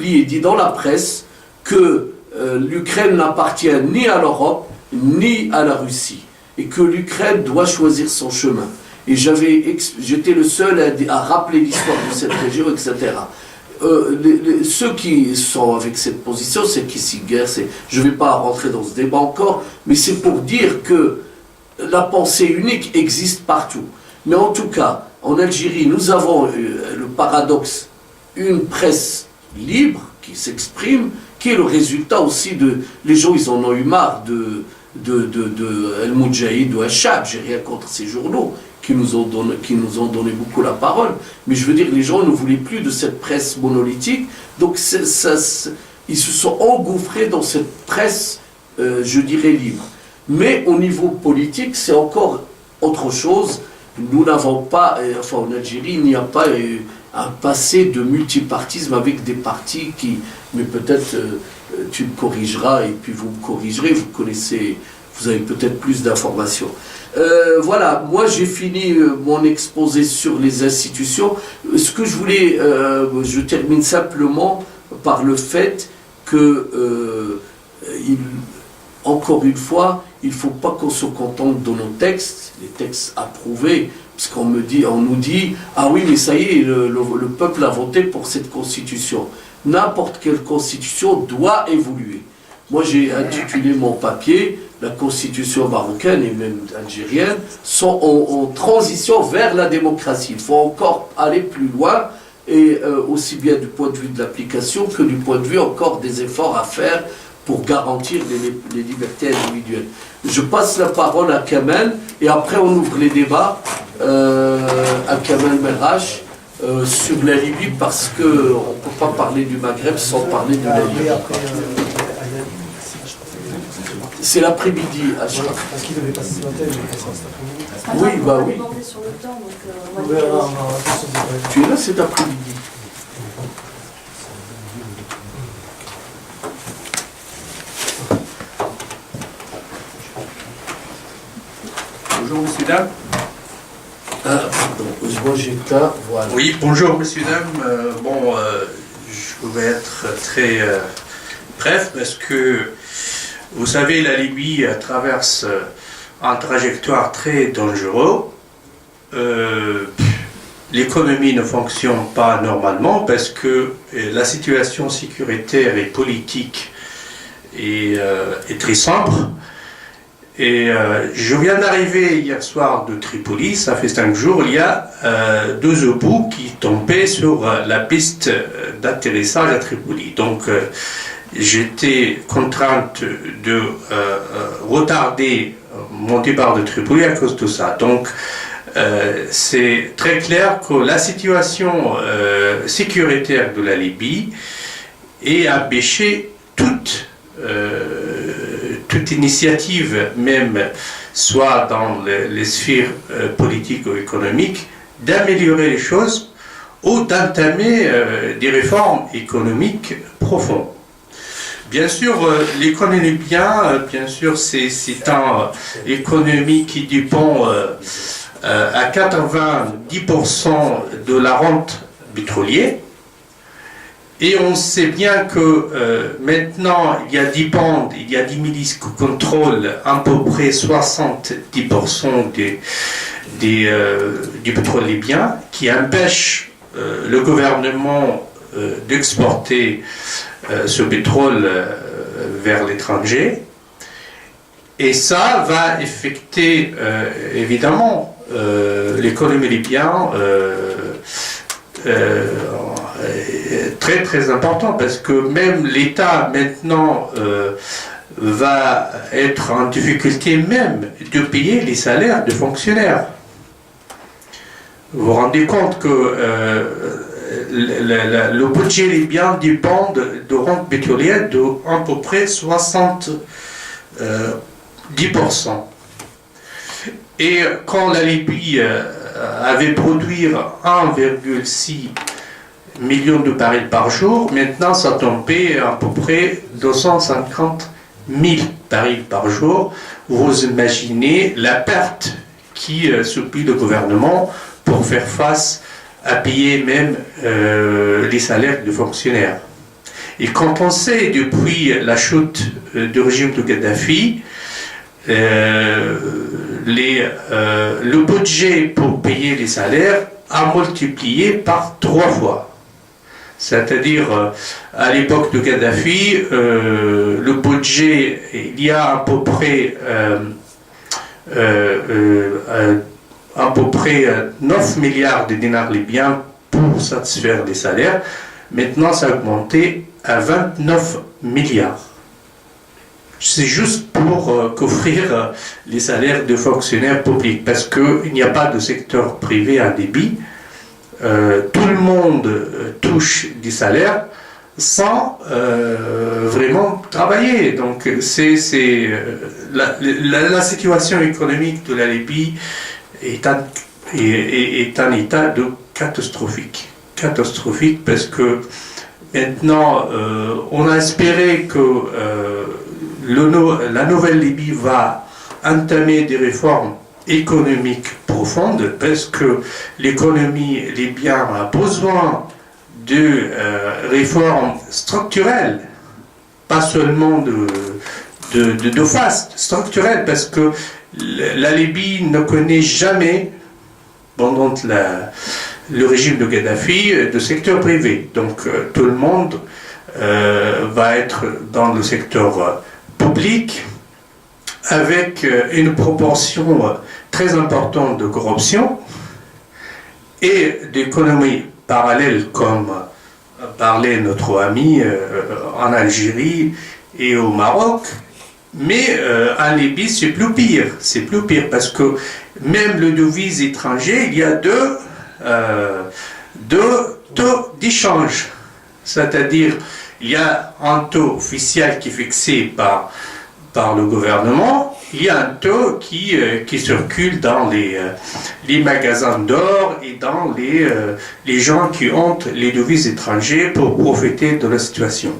publie et dit dans la presse que l'Ukraine n'appartient ni à l'Europe, ni à la Russie, et que l'Ukraine doit choisir son chemin. Et j'étais le seul à rappeler l'histoire de cette région, etc. Ceux qui sont avec cette position, c'est Kissinger, je ne vais pas rentrer dans ce débat encore, mais c'est pour dire que la pensée unique existe partout. Mais en tout cas, en Algérie, nous avons le paradoxe, une presse libre qui s'exprime, qui est le résultat aussi de... Les gens, ils en ont eu marre de El Moudjahid ou Al-Shab, j'ai rien contre ces journaux qui nous ont donné beaucoup la parole, mais je veux dire, les gens ne voulaient plus de cette presse monolithique, donc ils se sont engouffrés dans cette presse, je dirais, libre. Mais au niveau politique, c'est encore autre chose. Nous n'avons pas, enfin en Algérie, il n'y a pas un passé de multipartisme avec des partis qui, mais peut-être tu me corrigeras et puis vous me corrigerez, vous avez peut-être plus d'informations. Voilà, moi j'ai fini mon exposé sur les institutions. Ce que je voulais, je termine simplement par le fait que, encore une fois, il ne faut pas qu'on se contente de nos textes, les textes approuvés, parce qu'on nous dit, ah oui, mais ça y est, le peuple a voté pour cette constitution. N'importe quelle constitution doit évoluer. Moi j'ai intitulé mon papier, la constitution marocaine et même algérienne sont en transition vers la démocratie. Il faut encore aller plus loin, et aussi bien du point de vue de l'application que du point de vue encore des efforts à faire pour garantir les libertés individuelles. Je passe la parole à Kamel, et après on ouvre les débats à Kamel Merach sur la Libye, parce qu'on ne peut pas parler du Maghreb sans parler de la Libye. C'est l'après-midi, Achraf. Parce qu'il devait passer ce matin, il devait passer cet après-midi. Oui, bah oui. Sur le temps, Tu es là cet après-midi. Bonjour, messieurs, dames. Ah, pardon, je vois Jeta, voilà. Oui, bonjour, messieurs, dames. Je vais être très bref parce que, vous savez, la Libye traverse une trajectoire très dangereuse. L'économie ne fonctionne pas normalement parce que la situation sécuritaire et politique est très sombre. Et je viens d'arriver hier soir de Tripoli, ça fait 5 jours, il y a 2 obus qui tombaient sur la piste d'atterrissage à Tripoli. Donc j'étais contrainte de retarder mon départ de Tripoli à cause de ça. Donc c'est très clair que la situation sécuritaire de la Libye est à bêcher toute initiative, même soit dans les sphères politiques ou économiques, d'améliorer les choses ou d'entamer des réformes économiques profondes. Bien sûr, l'économie libyenne, bien sûr, c'est une économie qui dépend à 90% de la rente pétrolière. Et on sait bien que maintenant, il y a 10 bandes, il y a 10 milices qui contrôlent à peu près 70% du pétrole libyen, qui empêchent le gouvernement d'exporter ce pétrole vers l'étranger. Et ça va affecter évidemment l'économie libyenne très très important, parce que même l'État maintenant va être en difficulté même de payer les salaires de fonctionnaires. Vous vous rendez compte que le budget libyen dépend de rente pétrolière de à peu près 70%. Et quand la Libye avait produit 1,6 million de barils par jour, maintenant ça tombait à peu près 250 000 barils par jour. Vous imaginez la perte qui subit le gouvernement pour faire face à payer même les salaires de fonctionnaires. Et quand on sait, depuis la chute du régime de Kadhafi, le budget pour payer les salaires a multiplié par 3 fois. C'est-à-dire, à l'époque de Kadhafi, le budget, il y a à peu près 9 milliards de dinars libyens pour satisfaire les salaires. Maintenant, ça a augmenté à 29 milliards. C'est juste pour couvrir les salaires de fonctionnaires publics, parce qu'il n'y a pas de secteur privé en Libye. Tout le monde touche des salaires sans vraiment travailler. Donc, la situation économique de la Libye est un état de catastrophique. Catastrophique parce que maintenant, on a espéré que la nouvelle Libye va entamer des réformes économiques profondes, parce que l'économie libyenne a besoin de réformes structurelles, pas seulement de face, structurelles, parce que la Libye ne connaît jamais, pendant le régime de Kadhafi, de secteur privé. Donc tout le monde va être dans le secteur public, avec une proportion très importante de corruption et d'économie parallèle, comme parlait notre ami en Algérie et au Maroc. Mais en Libye, c'est plus pire. C'est plus pire parce que même le devise étranger, il y a deux taux d'échange. C'est-à-dire, il y a un taux officiel qui est fixé par le gouvernement, il y a un taux qui circule dans les magasins d'or et dans les gens qui ont les devises étrangères pour profiter de la situation.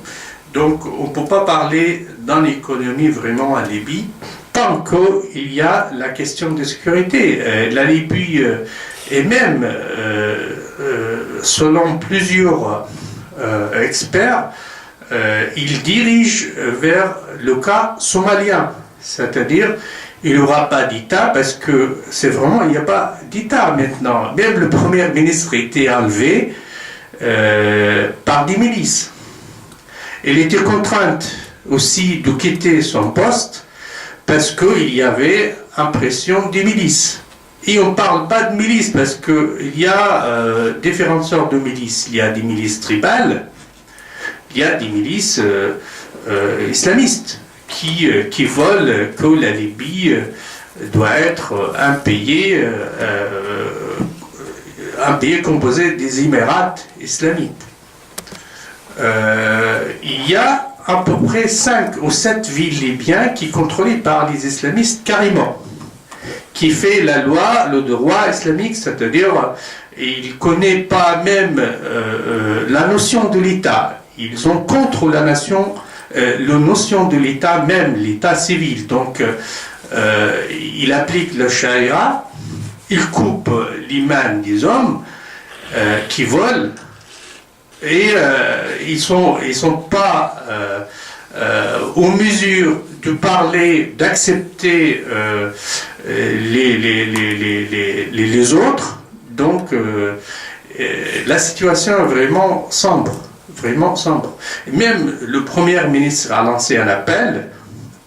Donc on ne peut pas parler d'une économie vraiment en Libye tant qu'il y a la question de sécurité. La Libye est même, selon plusieurs experts, il dirige vers le cas somalien, c'est-à-dire il n'y aura pas d'État parce que c'est vraiment, il n'y a pas d'État maintenant. Même le Premier ministre a été enlevé par des milices. Il était contrainte aussi de quitter son poste parce qu'il y avait impression des milices. Et on ne parle pas de milices parce qu'il y a différentes sortes de milices. Il y a des milices tribales, il y a des milices islamistes qui veulent que la Libye doit être un pays composé des Émirats islamiques. Il y a à peu près 5 ou 7 villes libyennes qui sont contrôlées par les islamistes carrément, qui fait la loi, le droit islamique, c'est-à-dire ils ne connaissent pas même la notion de l'État. Ils sont contre la notion de l'État, même l'État civil. Donc, ils appliquent le charia, ils coupent l'iman des hommes qui volent, et ils sont pas aux mesures de parler, d'accepter les autres. Donc, la situation est vraiment sombre. Vraiment sombre. Même le Premier ministre a lancé un appel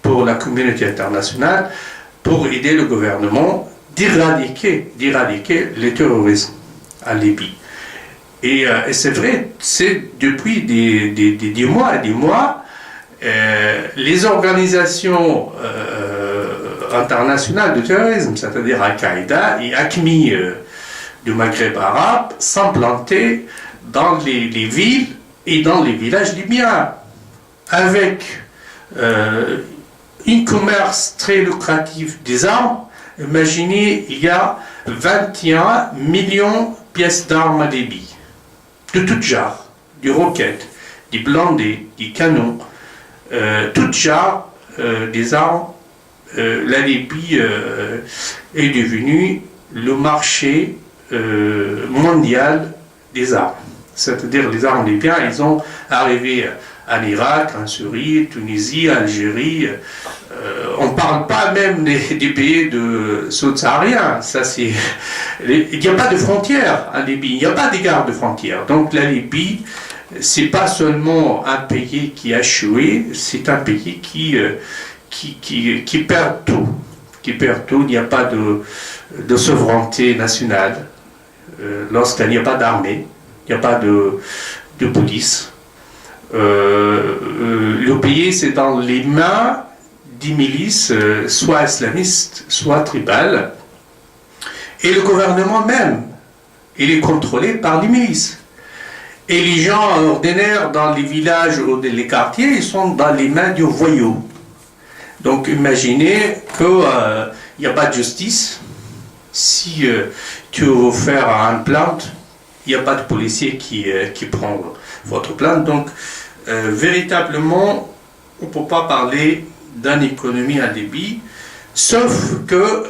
pour la communauté internationale pour aider le gouvernement d'éradiquer le terrorisme en Libye. Et c'est vrai, c'est depuis des mois et des mois, les organisations internationales de terrorisme, c'est-à-dire Al-Qaïda et AQMI du Maghreb arabe, s'implantaient dans les villes et dans les villages libyens, avec un commerce très lucratif des armes. Imaginez, il y a 21 millions de pièces d'armes en Libye, de tout genre, des roquettes, des blindés, des canons, tout genre des armes. La Libye est devenue le marché mondial des armes. C'est-à-dire les armes libyennes, ils ont arrivé en Irak, en Syrie, Tunisie, Algérie. On ne parle pas même des pays de sud-sahariens. Il n'y a pas de frontières en Libye, il n'y a pas d'égard de frontières. Donc la Libye, c'est pas seulement un pays qui a échoué, c'est un pays qui perd tout. Qui perd tout, il n'y a pas de souveraineté nationale. Lorsqu'il n'y a pas d'armée, il n'y a pas de police. Le pays, c'est dans les mains des milices, soit islamistes, soit tribales. Et le gouvernement même, il est contrôlé par les milices. Et les gens ordinaires dans les villages ou dans les quartiers, ils sont dans les mains du voyou. Donc imaginez qu'il n'y a pas de justice. Si tu veux faire une plainte, il n'y a pas de policier qui prend votre plainte. Donc véritablement, on ne peut pas parler d'une économie en Libye, sauf que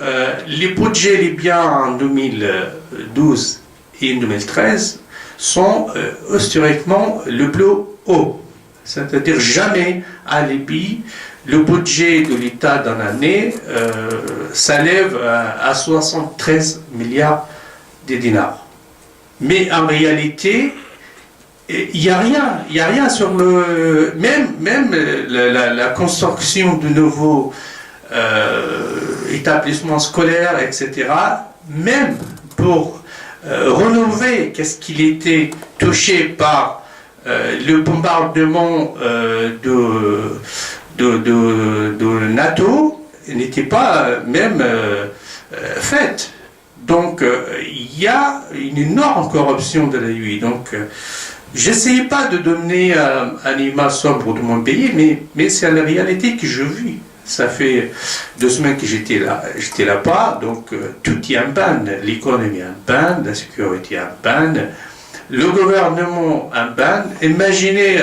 les budgets libyens en 2012 et en 2013 sont historiquement le plus haut. C'est-à-dire jamais en Libye, le budget de l'État dans l'année s'élève à 73 milliards de dinars. Mais en réalité, il n'y a rien sur le... Même la construction de nouveaux établissements scolaires, etc., même pour renouveler qu'est-ce qu'il était touché par le bombardement de NATO, n'était pas même faite. Donc il y a une énorme corruption de la Libye. Donc j'essayais pas de donner un image sombre de mon pays, mais c'est la réalité que je vis. Ça fait 2 semaines que j'étais là-bas, donc tout est en panne. L'économie est en panne, la sécurité est en panne, le gouvernement en panne. Imaginez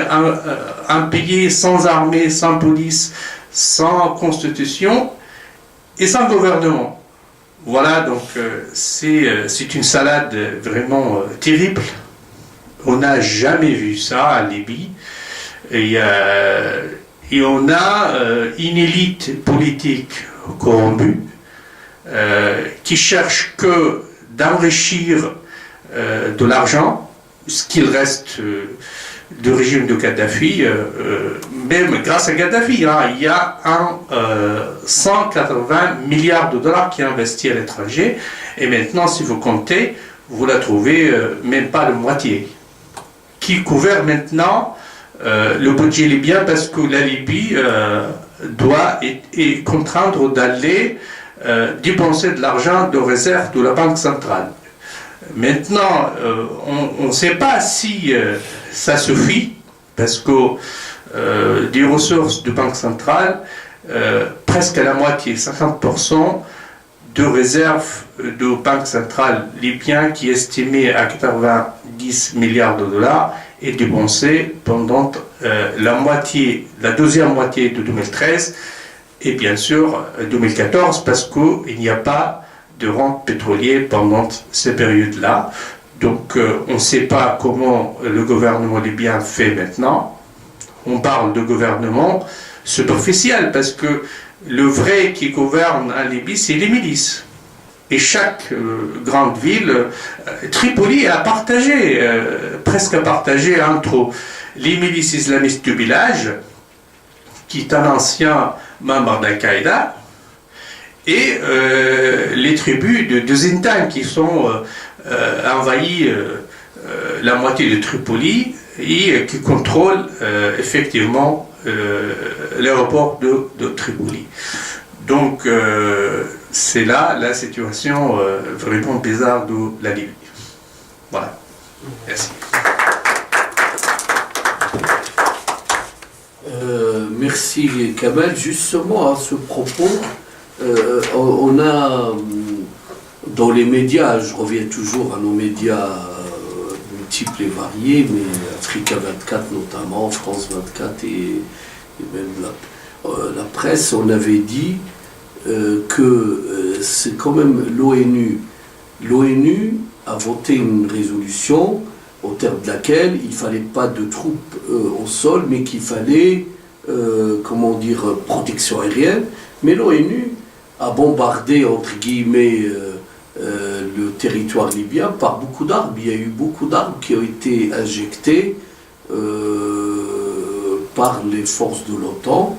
un pays sans armée, sans police, sans constitution et sans gouvernement. Voilà, donc c'est une salade vraiment terrible. On n'a jamais vu ça en Libye. Et on a une élite politique corrompue qui cherche que d'enrichir de l'argent, ce qu'il reste du régime de Kadhafi, même grâce à Kadhafi, il y a 180 milliards de dollars qui est investi à l'étranger, et maintenant, si vous comptez, vous la trouvez même pas la moitié, qui couvre maintenant le budget libyen, parce que la Libye est contrainte d'aller dépenser de l'argent de réserve de la Banque centrale. Maintenant, on ne sait pas si ça suffit, parce que des ressources de Banque centrale, presque à la moitié, 50% de réserve de Banque centrale libyen qui est estimée à 90 milliards de dollars est dépensée pendant la deuxième moitié de 2013 et bien sûr 2014, parce qu'il n'y a pas de rente pétrolière pendant ces périodes-là. Donc on ne sait pas comment le gouvernement libyen fait maintenant. On parle de gouvernement superficiel, parce que le vrai qui gouverne en Libye, c'est les milices. Et chaque grande ville, Tripoli a partagé, presque partagé entre les milices islamistes du village, qui est un ancien membre d'Al-Qaïda, et les tribus de Zintan qui sont envahies la moitié de Tripoli et qui contrôlent effectivement l'aéroport de Tripoli. Donc c'est là la situation vraiment bizarre de la Libye. Voilà. Merci. Merci Kamel. Justement à ce propos, on a dans les médias, je reviens toujours à nos médias multiples et variés, mais Africa 24 notamment, France 24 et même la presse, on avait dit que c'est quand même l'ONU. L'ONU a voté une résolution au terme de laquelle il ne fallait pas de troupes au sol, mais qu'il fallait, protection aérienne. Mais l'ONU a bombardé, entre guillemets, le territoire libyen par beaucoup d'armes. Il y a eu beaucoup d'armes qui ont été injectées par les forces de l'OTAN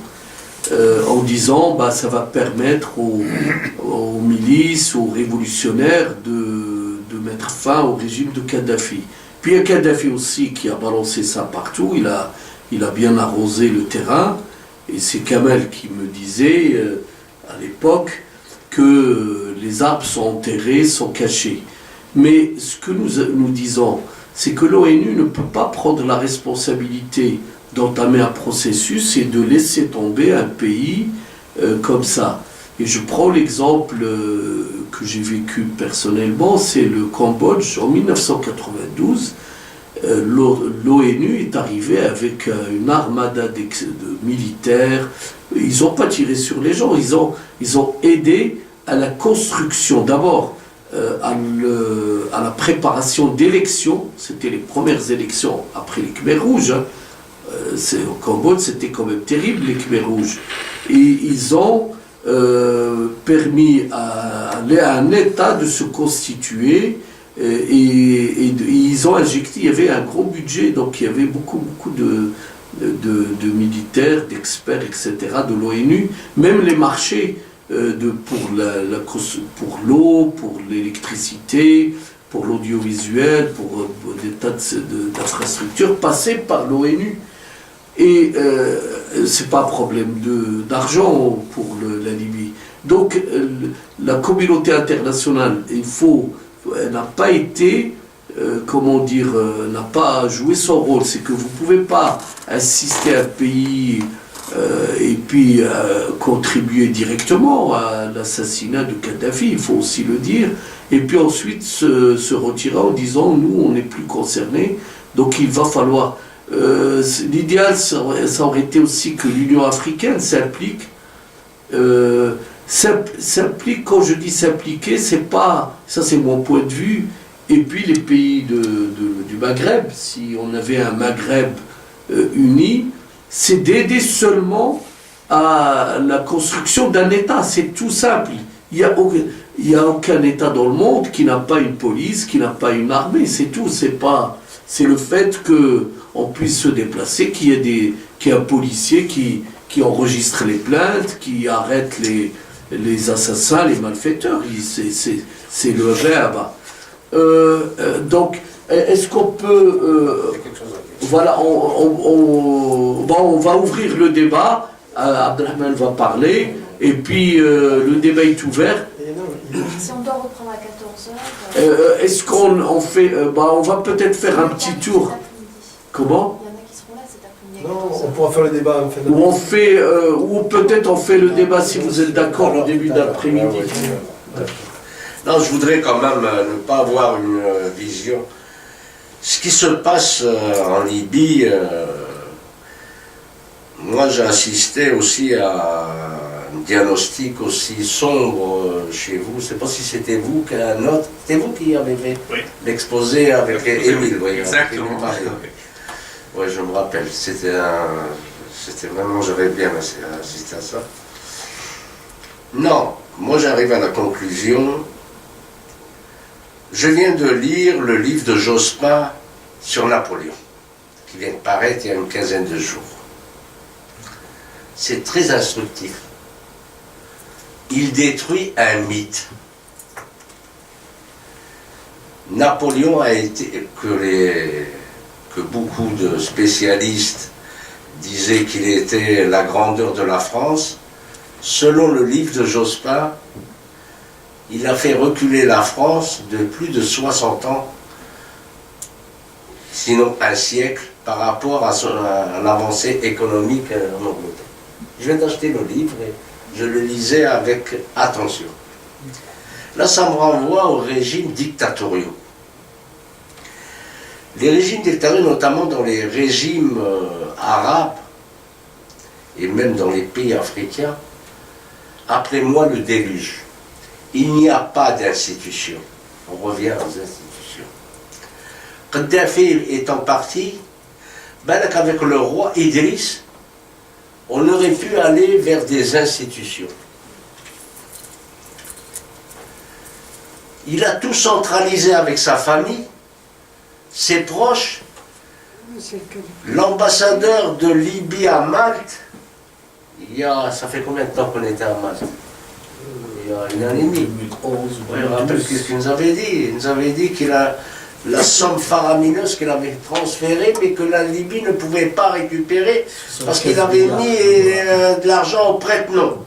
en disant ça va permettre aux milices, aux révolutionnaires de mettre fin au régime de Kadhafi. Puis il y a Kadhafi aussi qui a balancé ça partout, il a bien arrosé le terrain, et c'est Kamel qui me disait à l'époque que les arbres sont enterrés, sont cachés. Mais ce que nous disons, c'est que l'ONU ne peut pas prendre la responsabilité d'entamer un processus et de laisser tomber un pays comme ça. Et je prends l'exemple que j'ai vécu personnellement, c'est le Cambodge. En 1992, l'ONU est arrivée avec une armada de militaires. Ils n'ont pas tiré sur les gens, ils ont aidé à la construction, d'abord à la préparation d'élections. C'était les premières élections après les Khmers rouges. Au Cambodge, c'était quand même terrible, les Khmers rouges. Et ils ont permis à un État de se constituer et ils ont injecté, il y avait un gros budget, donc il y avait beaucoup de militaires, d'experts, etc., de l'ONU, même les marchés pour l'eau, pour l'électricité, pour l'audiovisuel, pour des tas d'infrastructures passaient par l'ONU. Et c'est pas un problème d'argent pour la Libye. Donc la communauté internationale, elle n'a pas été, n'a pas joué son rôle. C'est que vous ne pouvez pas assister à un pays et puis contribuer directement à l'assassinat de Kadhafi, il faut aussi le dire, et puis ensuite se retirer en disant nous on n'est plus concernés, donc il va falloir... l'idéal ça aurait été aussi que l'Union africaine s'implique. S'implique, quand je dis s'impliquer, c'est pas, ça c'est mon point de vue, et puis les pays du Maghreb, si on avait un Maghreb uni, c'est d'aider seulement à la construction d'un État, c'est tout simple. Il n'y a aucun État dans le monde qui n'a pas une police, qui n'a pas une armée, c'est tout. C'est le fait qu'on puisse se déplacer, qu'il y ait un policier qui enregistre les plaintes, qui arrête les assassins, les malfaiteurs. C'est le rêve. Donc, est-ce qu'on peut... voilà, on va ouvrir le débat. Abdelrahman va parler, et puis le débat est ouvert. Si on doit reprendre à 14h... est-ce qu'on fait... on va peut-être faire un petit tour. Comment ? Il y en a qui seront là cet après-midi. Non, on pourra faire le débat en fin d'après-midi. Ou peut-être on fait le débat, si vous êtes d'accord, au début d'après-midi. Non, je voudrais quand même ne pas avoir une vision. Ce qui se passe en Libye, moi j'ai assisté aussi à un diagnostic aussi sombre chez vous. Je ne sais pas si c'était vous qu'un autre. C'était vous qui avez fait l'exposé avec Émile. Oui, exactement. Oui, je me rappelle. C'était vraiment, j'avais bien assisté à ça. Non, moi j'arrive à la conclusion. Je viens de lire le livre de Jospin sur Napoléon, qui vient de paraître il y a une quinzaine de jours. C'est très instructif. Il détruit un mythe. Napoléon a été, que beaucoup de spécialistes disaient qu'il était la grandeur de la France, selon le livre de Jospin, il a fait reculer la France de plus de 60 ans, sinon un siècle, par rapport à l'avancée économique en Angleterre. Je viens d'acheter le livre et je le lisais avec attention. Là, ça me renvoie aux régimes dictatoriaux. Les régimes dictatoriaux, notamment dans les régimes arabes, et même dans les pays africains, après moi le déluge. Il n'y a pas d'institution. On revient aux institutions. Kadhafi étant parti, avec le roi Idriss, on aurait pu aller vers des institutions. Il a tout centralisé avec sa famille, ses proches. L'ambassadeur de Libye à Malte, ça fait combien de temps qu'on était à Malte? Il y a une année et demie. 2011, Ouais, je me rappelle ce qu'il nous avait dit. Il nous avait dit qu'il a la somme faramineuse qu'il avait transférée, mais que la Libye ne pouvait pas récupérer parce qu'il avait mis de l'argent au prête-nom.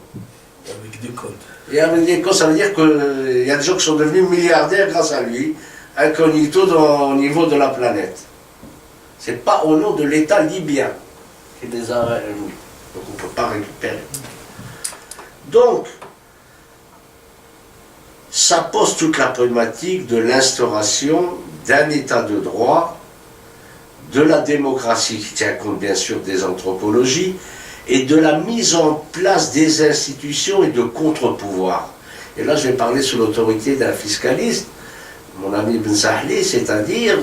avec des codes. Et avec des codes, ça veut dire qu'il y a des gens qui sont devenus milliardaires grâce à lui, incognito au niveau de la planète. C'est pas au nom de l'État libyen qu'il les a mis. Donc on ne peut pas récupérer. Donc, ça pose toute la problématique de l'instauration d'un État de droit, de la démocratie qui tient compte bien sûr des anthropologies, et de la mise en place des institutions et de contre-pouvoirs. Et là, je vais parler sous l'autorité d'un fiscaliste, mon ami Ben Sahli, c'est-à-dire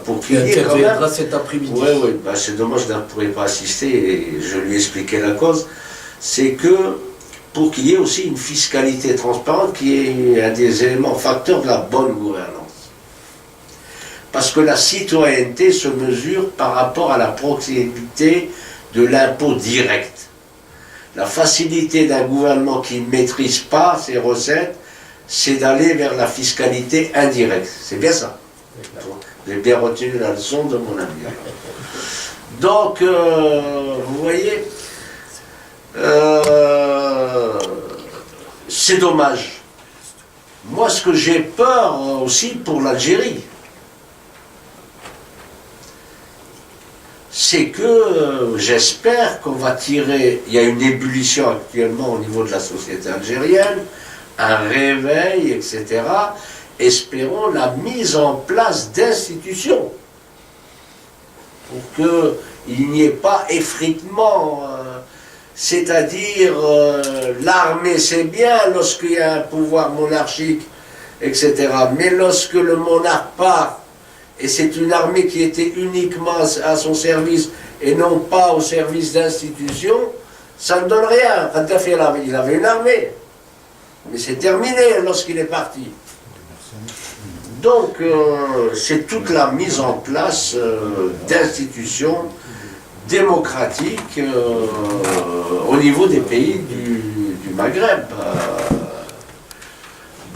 pour qu'il y ait quand même... cet après-midi. Oui, c'est dommage, je ne pourrais pas assister, et je lui ai expliqué la cause. C'est que pour qu'il y ait aussi une fiscalité transparente qui est un des éléments facteurs de la bonne gouvernance. Parce que la citoyenneté se mesure par rapport à la proximité de l'impôt direct. La facilité d'un gouvernement qui ne maîtrise pas ses recettes, c'est d'aller vers la fiscalité indirecte. C'est bien ça. J'ai bien retenu la leçon de mon ami. Donc, vous voyez, c'est dommage. Moi, ce que j'ai peur aussi pour l'Algérie, c'est que j'espère qu'on va tirer, il y a une ébullition actuellement au niveau de la société algérienne, un réveil, etc. Espérons la mise en place d'institutions pour qu'il n'y ait pas effritement, c'est-à-dire l'armée c'est bien lorsqu'il y a un pouvoir monarchique, etc. Mais lorsque le monarque part, et c'est une armée qui était uniquement à son service et non pas au service d'institutions, ça ne donne rien. Kadhafi, il avait une armée, mais c'est terminé lorsqu'il est parti. Donc, c'est toute la mise en place d'institutions démocratiques au niveau des pays du Maghreb.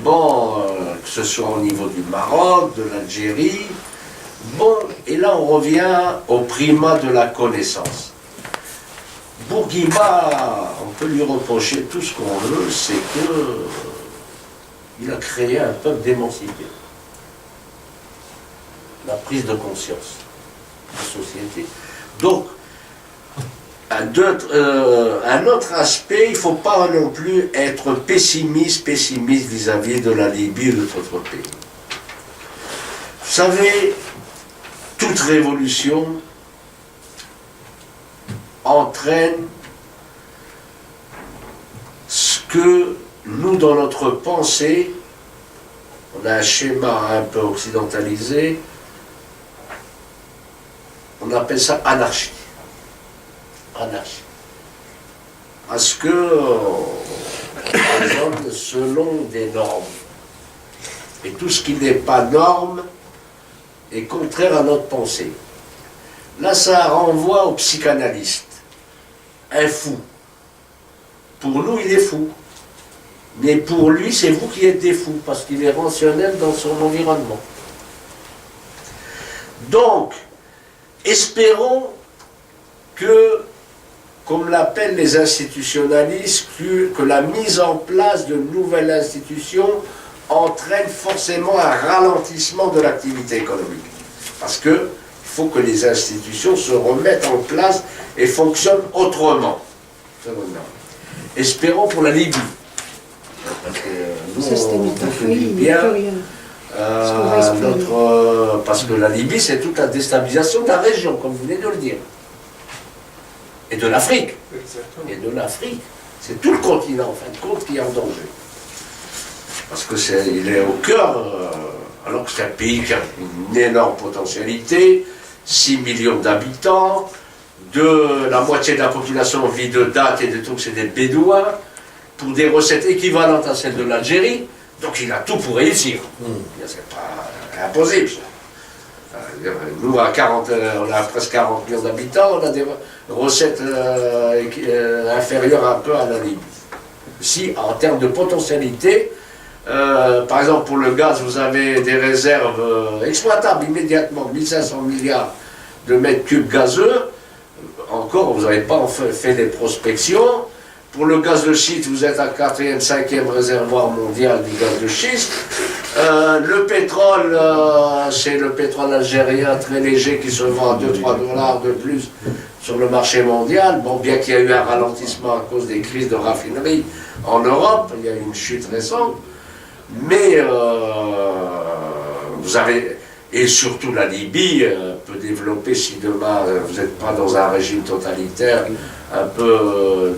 Que ce soit au niveau du Maroc, de l'Algérie. Bon, et là on revient au primat de la connaissance. Bourguiba, on peut lui reprocher tout ce qu'on veut, c'est qu'il a créé un peuple d'émancipé. La prise de conscience de la société. Donc, un autre aspect, il ne faut pas non plus être pessimiste vis-à-vis de la Libye et de notre pays. Vous savez, toute révolution entraîne ce que nous, dans notre pensée, on a un schéma un peu occidentalisé, on appelle ça anarchie. Anarchie. Parce que raisonne selon des normes. Et tout ce qui n'est pas norme est contraire à notre pensée. Là, ça renvoie au psychanalyste. Un fou. Pour nous, il est fou. Mais pour lui, c'est vous qui êtes des fous, parce qu'il est rationnel dans son environnement. Donc, espérons que, comme l'appellent les institutionnalistes, que la mise en place de nouvelles institutions entraîne forcément un ralentissement de l'activité économique. Parce qu'il faut que les institutions se remettent en place et fonctionnent autrement. Espérons pour la Libye. Parce que nous, en tant que Libyens, parce que la Libye, c'est toute la déstabilisation de la région, comme vous venez de le dire. Et de l'Afrique. Et de l'Afrique. C'est tout le continent, en fin de compte, qui est en danger. Parce qu'il est au cœur alors que c'est un pays qui a une énorme potentialité, 6 millions d'habitants, la moitié de la population vit de dattes et de tout, c'est des Bédouins, pour des recettes équivalentes à celles de l'Algérie, donc il a tout pour réussir. C'est pas impossible. Nous, on a presque 40 millions d'habitants, on a des recettes inférieures un peu à la Libye. Si, en termes de potentialité, par exemple, pour le gaz, vous avez des réserves exploitables immédiatement, 1500 milliards de mètres cubes gazeux. Encore, vous n'avez pas fait des prospections. Pour le gaz de schiste, vous êtes à 4e, 5e réservoir mondial du gaz de schiste. Le pétrole, c'est le pétrole algérien très léger qui se vend à 2-3 dollars de plus sur le marché mondial. Bon, bien qu'il y ait eu un ralentissement à cause des crises de raffinerie en Europe, il y a eu une chute récente. Mais vous avez, et surtout la Libye peut développer, si demain vous n'êtes pas dans un régime totalitaire, un peu...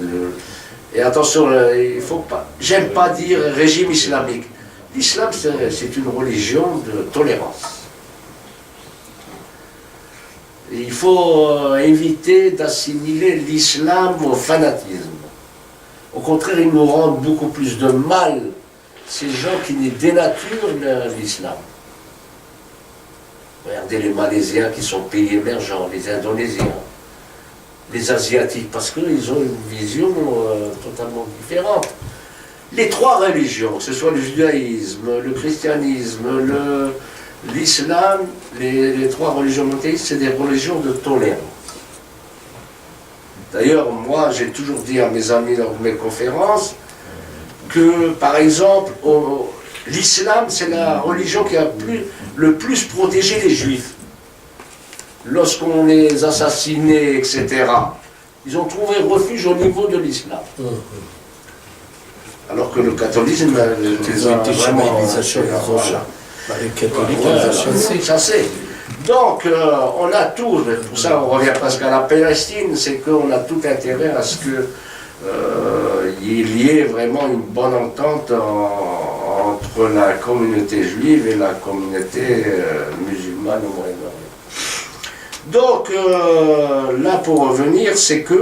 et attention, il faut pas, j'aime pas dire régime islamique. L'islam, c'est une religion de tolérance. Il faut éviter d'assimiler l'islam au fanatisme. Au contraire, ils nous rendent beaucoup plus de mal, ces gens qui dénaturent l'islam. Regardez les Malaisiens qui sont pays émergents, les Indonésiens, les Asiatiques, parce qu'ils ont une vision totalement différente. Les trois religions, que ce soit le judaïsme, le christianisme, l'islam, les trois religions monothéistes, c'est des religions de tolérance. D'ailleurs, moi, j'ai toujours dit à mes amis lors de mes conférences que, par exemple, l'islam, c'est la religion qui a le plus protégé les juifs. Lorsqu'on les assassinait, etc., ils ont trouvé refuge au niveau de l'islam. Alors que le catholisme, Ils ont été vraiment... Les catholiques, ils ont chassé. Donc, on a tout, pour ça on revient presque à la Palestine, c'est qu'on a tout intérêt à ce qu'il y ait vraiment une bonne entente entre la communauté juive et la communauté musulmane au Moyen-Orient. Donc, là pour revenir, c'est que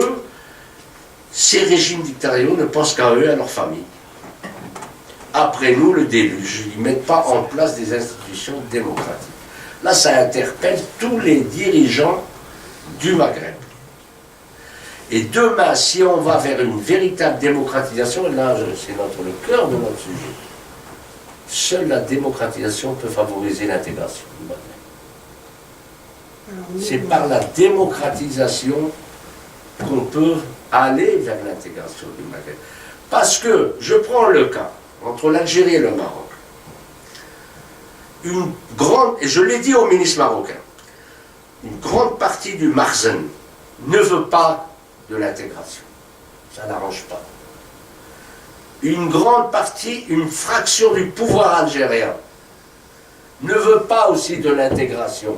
ces régimes dictatoriaux ne pensent qu'à eux et à leur famille. Après nous, le déluge, ils ne mettent pas en place des institutions démocratiques. Là, ça interpelle tous les dirigeants du Maghreb. Et demain, si on va vers une véritable démocratisation, et là, c'est le cœur de notre sujet, seule la démocratisation peut favoriser l'intégration du Maghreb. C'est par la démocratisation qu'on peut aller vers l'intégration du Maghreb. Parce que, je prends le cas, entre l'Algérie et le Maroc, et je l'ai dit au ministre marocain, une grande partie du Marzen ne veut pas de l'intégration. Ça n'arrange pas. Une grande partie, une fraction du pouvoir algérien ne veut pas aussi de l'intégration,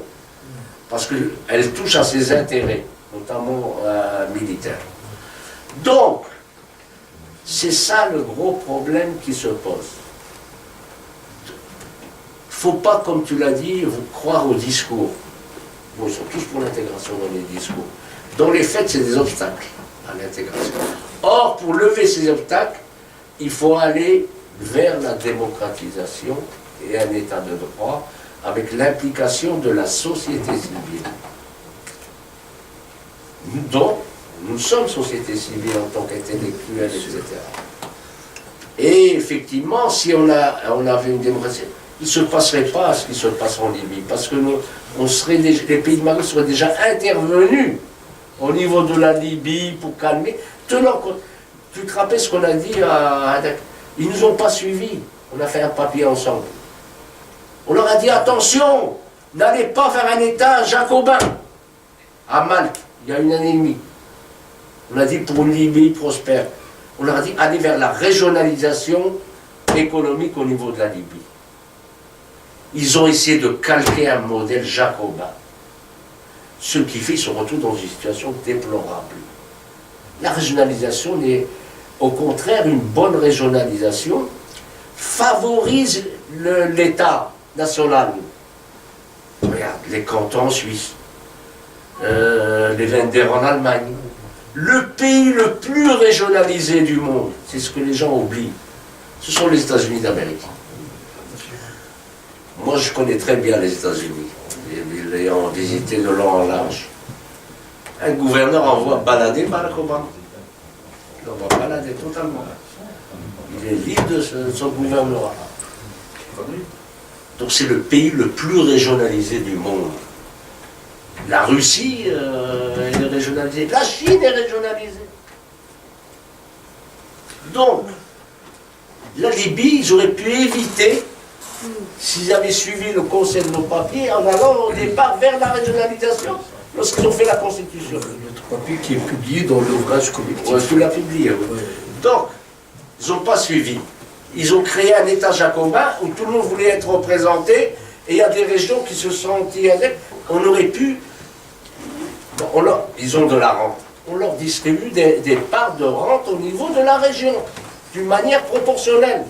parce qu'elle touche à ses intérêts, notamment militaires. Donc, c'est ça le gros problème qui se pose. Il ne faut pas, comme tu l'as dit, vous croire aux discours. Bon, ils sont tous pour l'intégration dans les discours. Dans les faits, c'est des obstacles à l'intégration. Or, pour lever ces obstacles, il faut aller vers la démocratisation et un état de droit avec l'implication de la société civile. Donc, nous sommes société civile en tant qu'intellectuels, etc. Et effectivement, si on avait une démocratie, il ne se passerait pas ce qui se passe en Libye, parce que les pays de Maghreb seraient déjà intervenus au niveau de la Libye pour calmer. Tenant compte, tu te rappelles ce qu'on a dit à Dakar? Ils ne nous ont pas suivis. On a fait un papier ensemble. On leur a dit attention, n'allez pas faire un État jacobin. À Malte, il y a une année et demie. On a dit pour une Libye prospère. On leur a dit allez vers la régionalisation économique au niveau de la Libye. Ils ont essayé de calquer un modèle jacobin. Ce qui fait qu'ils se retrouvent dans une situation déplorable. La régionalisation est au contraire une bonne régionalisation, favorise l'État nationale. Regarde, les cantons en Suisse, les Länder en Allemagne. Le pays le plus régionalisé du monde, c'est ce que les gens oublient, ce sont les États-Unis d'Amérique. Moi, je connais très bien les États-Unis, l'ayant visité de long en large. Un gouverneur envoie balader Barack Obama. Il envoie balader totalement. Il est libre de son gouvernorat. Donc c'est le pays le plus régionalisé du monde. La Russie elle est régionalisée. La Chine est régionalisée. Donc, la Libye, ils auraient pu éviter, s'ils avaient suivi le conseil de nos papiers, en allant au départ vers la régionalisation, lorsqu'ils ont fait la Constitution. Notre papier qui est publié dans l'ouvrage collectif. Ouais, tu l'as publié. Oui. Donc, ils n'ont pas suivi. Ils ont créé un État jacobin où tout le monde voulait être représenté, et il y a des régions qui se sont anti-indép. On aurait pu... Bon, ils ont de la rente. On leur distribue des parts de rente au niveau de la région, d'une manière proportionnelle.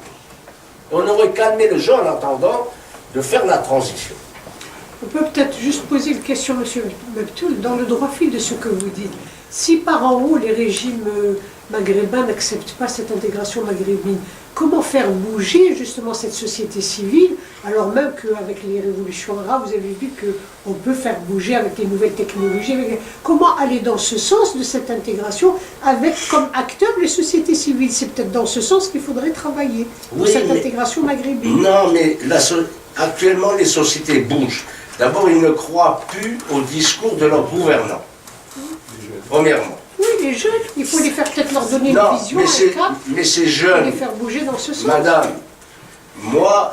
On aurait calmé le jeu en attendant de faire la transition. On peut peut-être juste poser une question, M. Mektoul, dans le droit fil de ce que vous dites. Si par en haut, les régimes maghrébins n'acceptent pas cette intégration maghrébine, comment faire bouger justement cette société civile, alors même qu'avec les révolutions arabes, vous avez vu qu'on peut faire bouger avec les nouvelles technologies. Comment aller dans ce sens de cette intégration avec comme acteurs les sociétés civiles? C'est peut-être dans ce sens qu'il faudrait travailler, pour cette intégration maghrébine. Non, mais actuellement, les sociétés bougent. D'abord, ils ne croient plus au discours de leurs gouvernants. Premièrement. Oui, les jeunes, il faut les faire peut-être leur donner une vision, un cap, mais ces jeunes, les faire bouger dans ce sens. Madame, moi,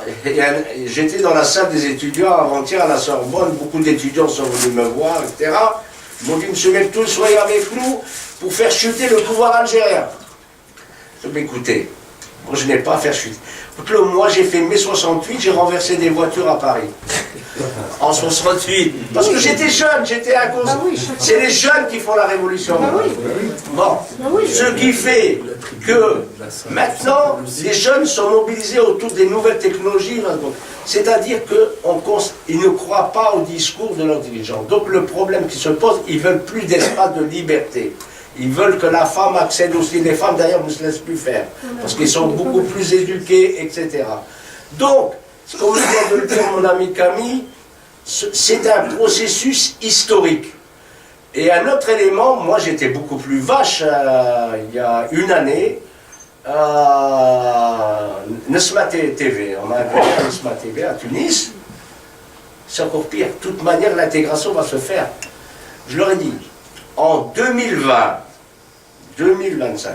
j'étais dans la salle des étudiants avant-hier à la Sorbonne, beaucoup d'étudiants sont venus me voir, etc. Ils m'ont dit, M. Mektoul, soyez avec nous pour faire chuter le pouvoir algérien. Je dis, écoutez, moi je n'ai pas à faire chuter. Moi j'ai fait mai 68, j'ai renversé des voitures à Paris. En 68. Parce que j'étais jeune, j'étais à cause. C'est les jeunes qui font la révolution. Bon. Ce qui fait que maintenant, les jeunes sont mobilisés autour des nouvelles technologies. C'est-à-dire qu'ils ne croient pas au discours de leurs dirigeants. Donc le problème qui se pose, ils veulent plus d'espace de liberté. Ils veulent que la femme accède aussi. Les femmes d'ailleurs ne se laissent plus faire. Parce qu'ils sont beaucoup plus éduqués, etc. Donc, comme vient de le dire mon ami Camille, c'est un processus historique. Et un autre élément, moi j'étais beaucoup plus vache il y a une année, Nesma TV, on m'a appelé à Nesma TV à Tunis, c'est encore pire, de toute manière l'intégration va se faire. Je leur ai dit, en 2020, 2025,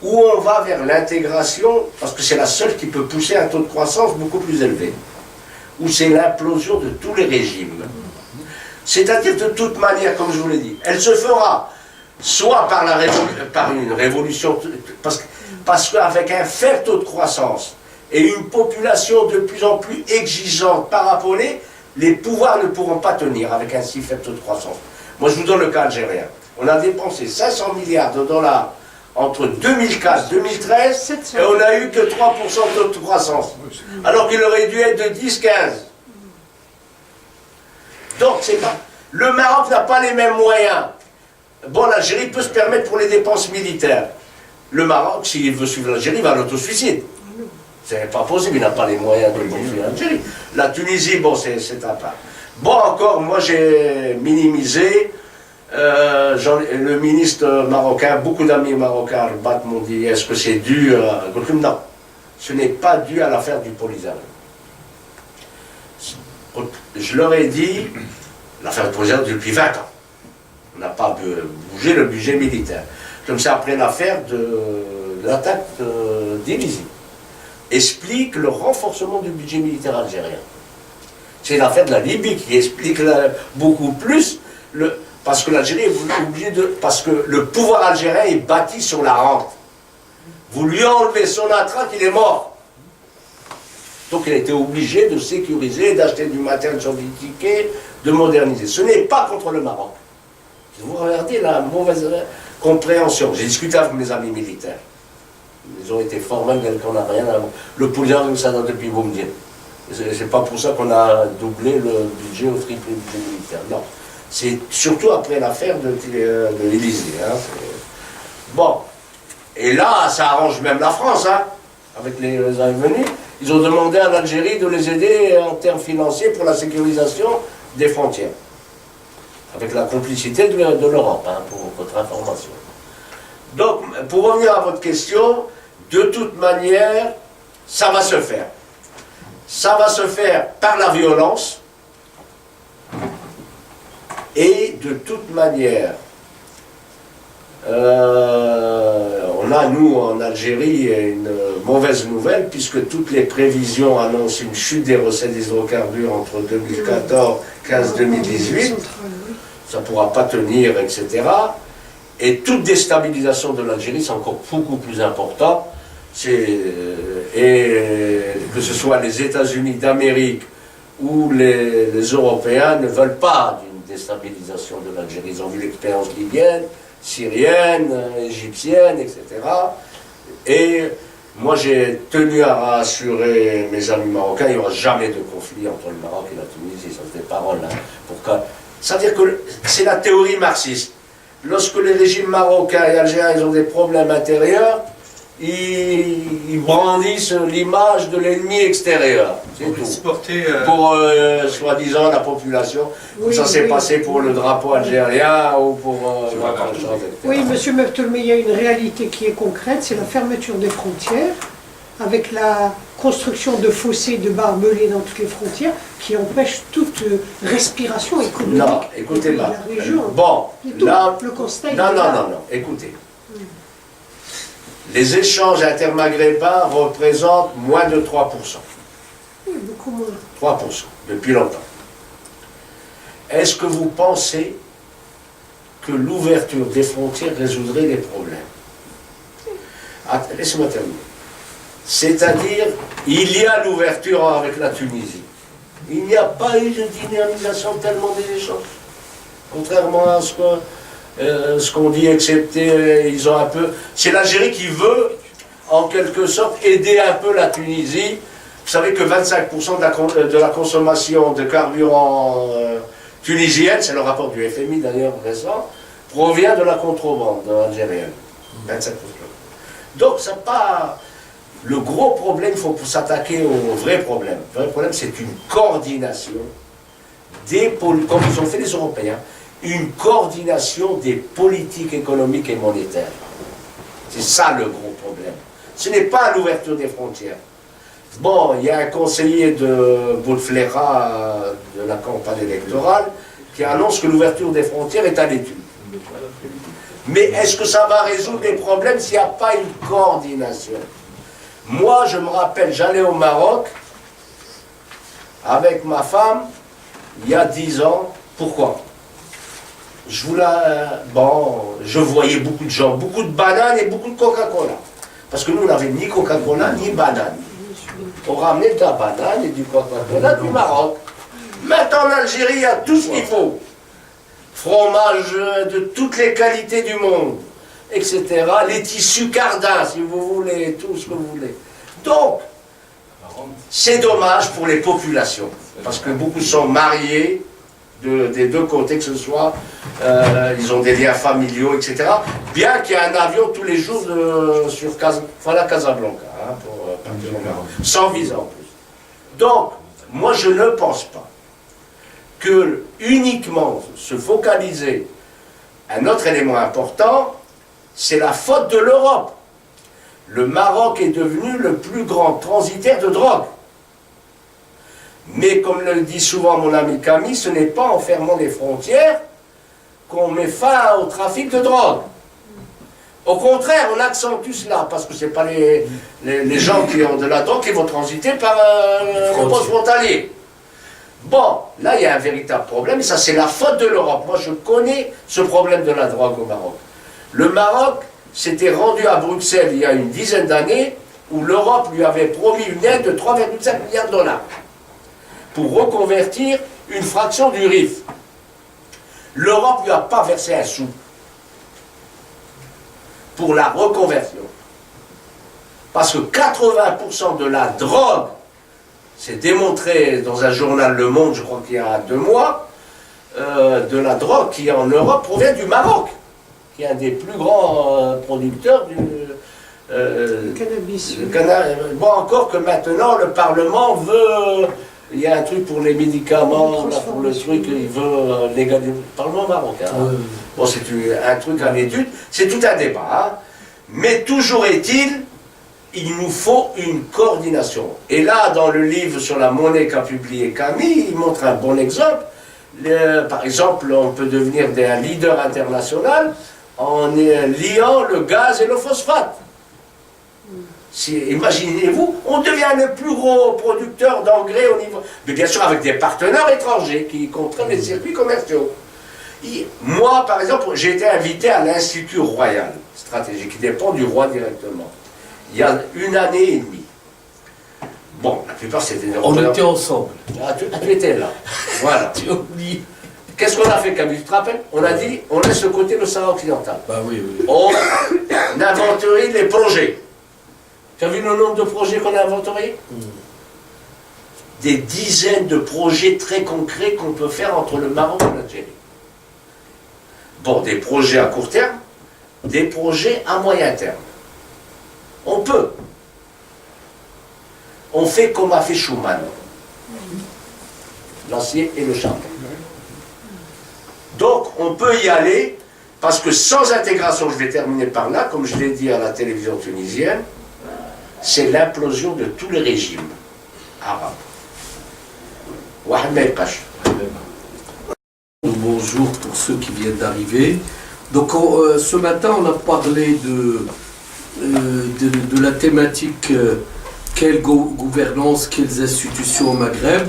où on va vers l'intégration, parce que c'est la seule qui peut pousser un taux de croissance beaucoup plus élevé, où c'est l'implosion de tous les régimes. C'est-à-dire de toute manière, comme je vous l'ai dit, elle se fera soit par une révolution, parce qu'avec un faible taux de croissance et une population de plus en plus exigeante par rapport les pouvoirs ne pourront pas tenir avec un si faible taux de croissance. Moi je vous donne le cas algérien. On a dépensé 500 milliards de dollars entre 2004 et 2013, et on n'a eu que 3% de taux de croissance, alors qu'il aurait dû être de 10-15. Donc, c'est pas... Le Maroc n'a pas les mêmes moyens. Bon, l'Algérie peut se permettre pour les dépenses militaires. Le Maroc, s'il veut suivre l'Algérie, va à l'autosuicide. C'est pas possible, il n'a pas les moyens de poursuivre l'Algérie. La Tunisie, bon, c'est un pas. Bon, encore, moi j'ai minimisé. Le ministre marocain, beaucoup d'amis marocains m'ont dit, est-ce que c'est dû à... Non, ce n'est pas dû à l'affaire du Polisario. Je leur ai dit, l'affaire du Polisario depuis 20 ans. On n'a pas bougé le budget militaire. Comme ça, après l'affaire de l'attaque d'Élysée, explique le renforcement du budget militaire algérien. C'est l'affaire de la Libye qui explique beaucoup plus parce que l'Algérie est obligée de... Parce que le pouvoir algérien est bâti sur la rente. Vous lui enlevez son attraque, il est mort. Donc il a été obligé de sécuriser, d'acheter du matériel sophistiqué, de moderniser. Ce n'est pas contre le Maroc. Vous regardez la mauvaise compréhension. J'ai discuté avec mes amis militaires. Ils ont été formels qu'on n'a rien à voir. Le pouvoir, ça date depuis vous me dire. C'est pas pour ça qu'on a doublé le budget au triple budget militaire. Non. C'est surtout après l'affaire de l'Élysée. Hein. Bon. Et là, ça arrange même la France, hein, avec les venus. Ils ont demandé à l'Algérie de les aider en termes financiers pour la sécurisation des frontières. Avec la complicité de l'Europe, hein, pour votre information. Donc, pour revenir à votre question, de toute manière, ça va se faire. Ça va se faire par la violence. Et de toute manière, on a, nous, en Algérie, une mauvaise nouvelle, puisque toutes les prévisions annoncent une chute des recettes d'hydrocarbures entre 2014, 2015-2018. Ça ne pourra pas tenir, etc. Et toute déstabilisation de l'Algérie, c'est encore beaucoup plus important. Et que ce soit les États-Unis d'Amérique ou les Européens ne veulent pas d'une déstabilisation de l'Algérie. Ils ont vu l'expérience libyenne, syrienne, égyptienne, etc. Et moi, j'ai tenu à rassurer mes amis marocains, il n'y aura jamais de conflit entre le Maroc et la Tunisie. Ça, c'est des paroles. Hein, ça veut dire que c'est la théorie marxiste. Lorsque les régimes marocains et algériens ils ont des problèmes intérieurs, ils brandissent l'image de l'ennemi extérieur. C'est tout. Pour, soi-disant, la population. Oui, ça s'est passé pour le drapeau algérien ou pour... oui, monsieur Mebtoul, mais il y a une réalité qui est concrète, c'est la fermeture des frontières, avec la construction de fossés, de barbelés dans toutes les frontières, qui empêche toute respiration économique. Non, écoutez-moi. Bon, là... Le constat non, écoutez. Les échanges intermaghrébins représentent moins de 3%. Oui, beaucoup moins. 3%, depuis longtemps. Est-ce que vous pensez que l'ouverture des frontières résoudrait les problèmes? Laissez-moi terminer. C'est-à-dire, il y a l'ouverture avec la Tunisie. Il n'y a pas eu de dynamisation tellement des échanges. Contrairement à ce qu'on dit, excepté, ils ont un peu... C'est l'Algérie qui veut, en quelque sorte, aider un peu la Tunisie. Vous savez que 25% de la consommation de carburant tunisienne, c'est le rapport du FMI d'ailleurs récent, provient de la contrebande algérienne. 25%. Donc, c'est pas... Le gros problème, il faut s'attaquer au vrai problème. Le vrai problème, c'est une coordination comme ils ont fait les Européens, une coordination des politiques économiques et monétaires. C'est ça le gros problème. Ce n'est pas l'ouverture des frontières. Bon, il y a un conseiller de Bouteflika de la campagne électorale qui annonce que l'ouverture des frontières est à l'étude. Mais est-ce que ça va résoudre les problèmes s'il n'y a pas une coordination? Moi, je me rappelle, j'allais au Maroc avec ma femme il y a 10 ans. Pourquoi? Je voyais beaucoup de gens, beaucoup de bananes et beaucoup de Coca-Cola. Parce que nous, on n'avait ni Coca-Cola ni banane. On ramenait de la banane et du Coca-Cola du Maroc. Maintenant, en Algérie, il y a tout ce qu'il faut. Fromage de toutes les qualités du monde, etc. Les tissus cardins, si vous voulez, tout ce que vous voulez. Donc, c'est dommage pour les populations, parce que beaucoup sont mariés des deux côtés, que ce soit, ils ont des liens familiaux, etc. Bien qu'il y ait un avion tous les jours sur Casablanca, hein, pour partir au Maroc, sans visa en plus. Donc, moi je ne pense pas que uniquement se focaliser. Un autre élément important, c'est la faute de l'Europe. Le Maroc est devenu le plus grand transitaire de drogue. Mais comme le dit souvent mon ami Camille, ce n'est pas en fermant les frontières qu'on met fin au trafic de drogue. Au contraire, on accentue cela, parce que ce n'est pas les gens qui ont de la drogue qui vont transiter par un poste frontalier. Bon, là il y a un véritable problème, et ça c'est la faute de l'Europe. Moi je connais ce problème de la drogue au Maroc. Le Maroc s'était rendu à Bruxelles il y a une dizaine d'années, où l'Europe lui avait promis une aide de 3,5 milliards de dollars pour reconvertir une fraction du RIF. L'Europe ne lui a pas versé un sou pour la reconversion. Parce que 80% de la drogue c'est démontré dans un journal Le Monde, je crois qu'il y a 2 mois, de la drogue qui en Europe provient du Maroc, qui est un des plus grands producteurs du Cannabis. Bon, encore que maintenant le Parlement veut, il y a un truc pour les médicaments, là, pour le truc, il veut légaliser. Le Parlement marocain. Bon, c'est un truc en étude, c'est tout un débat. Hein. Mais toujours est-il, il nous faut une coordination. Et là, dans le livre sur la monnaie qu'a publié Camille, il montre un bon exemple. Par exemple, on peut devenir un leader international en liant le gaz et le phosphate. Imaginez-vous, on devient le plus gros producteur d'engrais au niveau... Mais bien sûr avec des partenaires étrangers qui contrôlent les circuits commerciaux. Moi, par exemple, j'ai été invité à l'Institut Royal Stratégique, qui dépend du roi directement, il y a 1 année et demie. Bon, la plupart c'était des On était ensemble. Ah, tu étais là. Voilà. Tu oublies. Qu'est-ce qu'on a fait, Camille? Tu te rappelles? On a dit, on laisse de côté le Sahara occidental. Bah oui, oui. On inventorie les projets. Tu as vu le nombre de projets qu'on a inventoriés? Des dizaines de projets très concrets qu'on peut faire entre le Maroc et l'Algérie. Bon, des projets à court terme, des projets à moyen terme. On peut. On fait comme a fait Schuman. L'acier et le charbon. Donc, on peut y aller, parce que sans intégration, je vais terminer par là, comme je l'ai dit à la télévision tunisienne, c'est l'implosion de tous les régimes arabes. Bonjour pour ceux qui viennent d'arriver. Donc ce matin on a parlé de la thématique quelle gouvernance, quelles institutions au Maghreb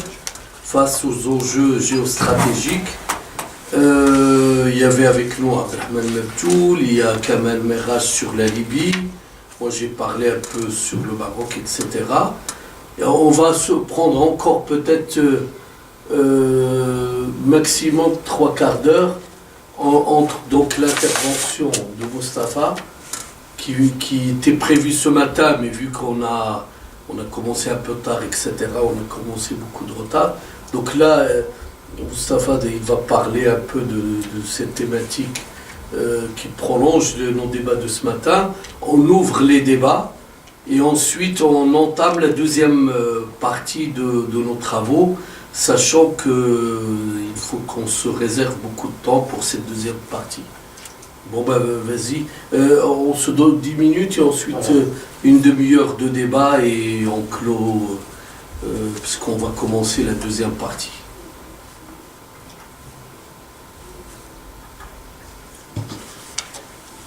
face aux enjeux géostratégiques. Il y avait avec nous Abdelrahman Mebtoul, il y a Kamal Merraj sur la Libye. Moi j'ai parlé un peu sur le Maroc, etc. Et on va se prendre encore peut-être maximum 3/4 d'heure entre donc l'intervention de Moustapha qui était prévue ce matin, mais vu qu'on a commencé un peu tard, etc., on a commencé beaucoup de retard. Donc là, Moustapha il va parler un peu de cette thématique qui prolonge nos débats de ce matin. On ouvre les débats et ensuite on entame la deuxième partie de nos travaux, sachant qu'il faut qu'on se réserve beaucoup de temps pour cette deuxième partie. Bon ben vas-y, on se donne 10 minutes et ensuite une demi-heure de débat et on clôt, puisqu'on va commencer la deuxième partie.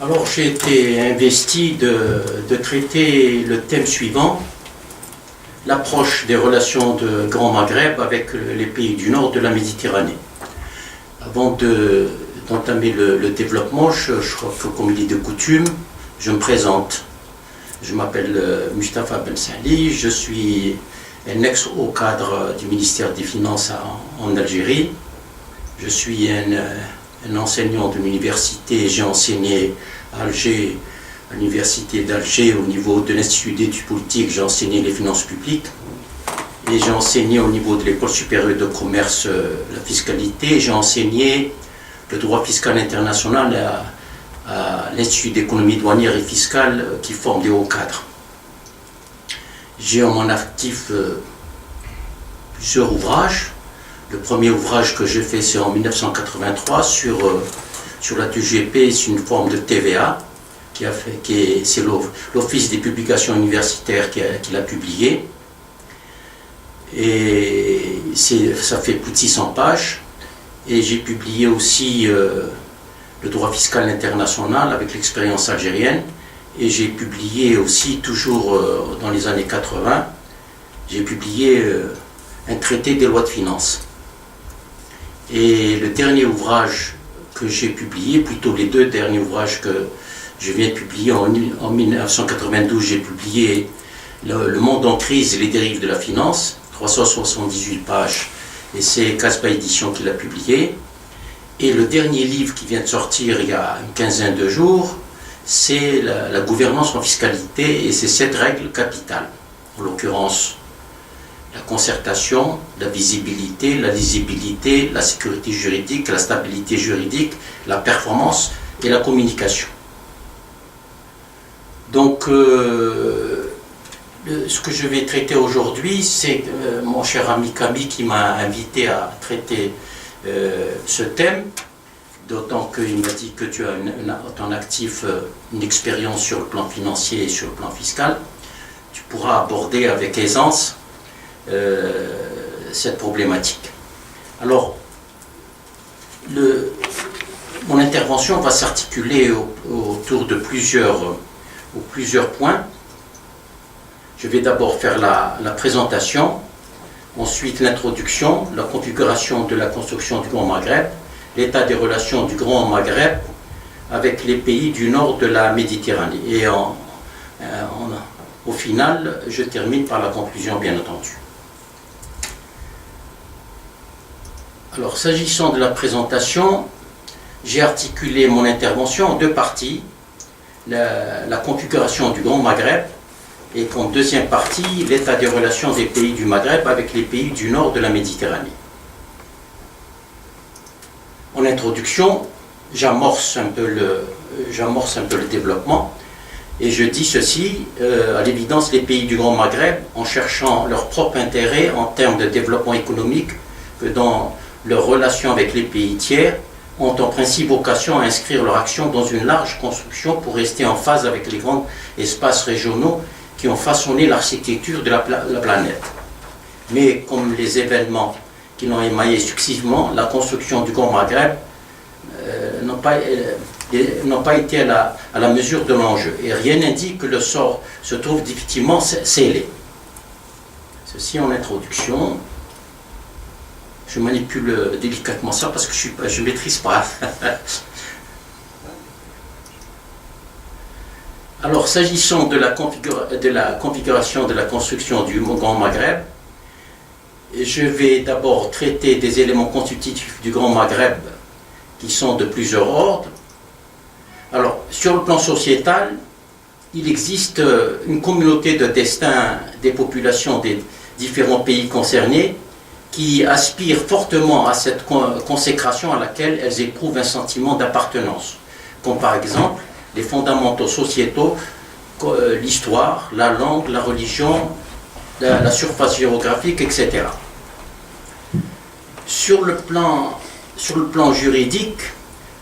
Alors j'ai été investi de traiter le thème suivant, l'approche des relations de Grand Maghreb avec les pays du nord de la Méditerranée. Avant d'entamer le développement, je crois que comme il est de coutume, je me présente. Je m'appelle Mustapha Ben Sali, je suis un ex-haut cadre du ministère des Finances en Algérie. Je suis un enseignant de l'université, j'ai enseigné à Alger, à l'université d'Alger au niveau de l'Institut d'études politiques, j'ai enseigné les finances publiques et j'ai enseigné au niveau de l'école supérieure de commerce la fiscalité, j'ai enseigné le droit fiscal international à l'Institut d'économie douanière et fiscale qui forme des hauts cadres. J'ai en mon actif plusieurs ouvrages. Le premier ouvrage que j'ai fait, c'est en 1983 sur la TGP, c'est une forme de TVA, c'est l'Office des publications universitaires qui l'a publié. Et ça fait plus de 600 pages. Et j'ai publié aussi le droit fiscal international avec l'expérience algérienne. Et j'ai publié aussi, toujours dans les années 80, j'ai publié un traité des lois de finances. Et le dernier ouvrage que j'ai publié, plutôt les deux derniers ouvrages que je viens de publier, en 1992, j'ai publié Le monde en crise et les dérives de la finance, 378 pages, et c'est Casbah Édition qui l'a publié. Et le dernier livre qui vient de sortir il y a une quinzaine de jours, c'est la gouvernance en fiscalité et ses 7 règles capitales. En l'occurrence, la concertation, la visibilité, la lisibilité, la sécurité juridique, la stabilité juridique, la performance et la communication. Donc, ce que je vais traiter aujourd'hui, c'est mon cher ami Camille qui m'a invité à traiter ce thème, d'autant qu'il m'a dit que tu as ton actif une expérience sur le plan financier et sur le plan fiscal. Tu pourras aborder avec aisance cette problématique. Alors, mon intervention va s'articuler autour de plusieurs points. Je vais d'abord faire la présentation, ensuite l'introduction, la configuration de la construction du Grand Maghreb, l'état des relations du Grand Maghreb avec les pays du nord de la Méditerranée. Et au final, je termine par la conclusion, bien entendu. Alors, s'agissant de la présentation, j'ai articulé mon intervention en deux parties. La configuration du Grand Maghreb et qu'en deuxième partie, l'état des relations des pays du Maghreb avec les pays du nord de la Méditerranée. En introduction, j'amorce un peu le développement et je dis ceci, à l'évidence, les pays du Grand Maghreb, en cherchant leur propre intérêt en termes de développement économique, que dans leurs relations avec les pays tiers, ont en principe vocation à inscrire leur action dans une large construction pour rester en phase avec les grands espaces régionaux qui ont façonné l'architecture de la planète. Mais comme les événements qui l'ont émaillé successivement, la construction du Grand Maghreb n'ont pas été à la mesure de l'enjeu. Et rien n'indique que le sort se trouve définitivement scellé. Ceci en introduction. Je manipule délicatement ça parce que je ne maîtrise pas. Alors, s'agissant de la configuration de la construction du Grand Maghreb, je vais d'abord traiter des éléments constitutifs du Grand Maghreb qui sont de plusieurs ordres. Alors, sur le plan sociétal, il existe une communauté de destin des populations des différents pays concernés qui aspirent fortement à cette consécration à laquelle elles éprouvent un sentiment d'appartenance, comme par exemple les fondamentaux sociétaux, l'histoire, la langue, la religion, la surface géographique, etc. Sur le plan juridique,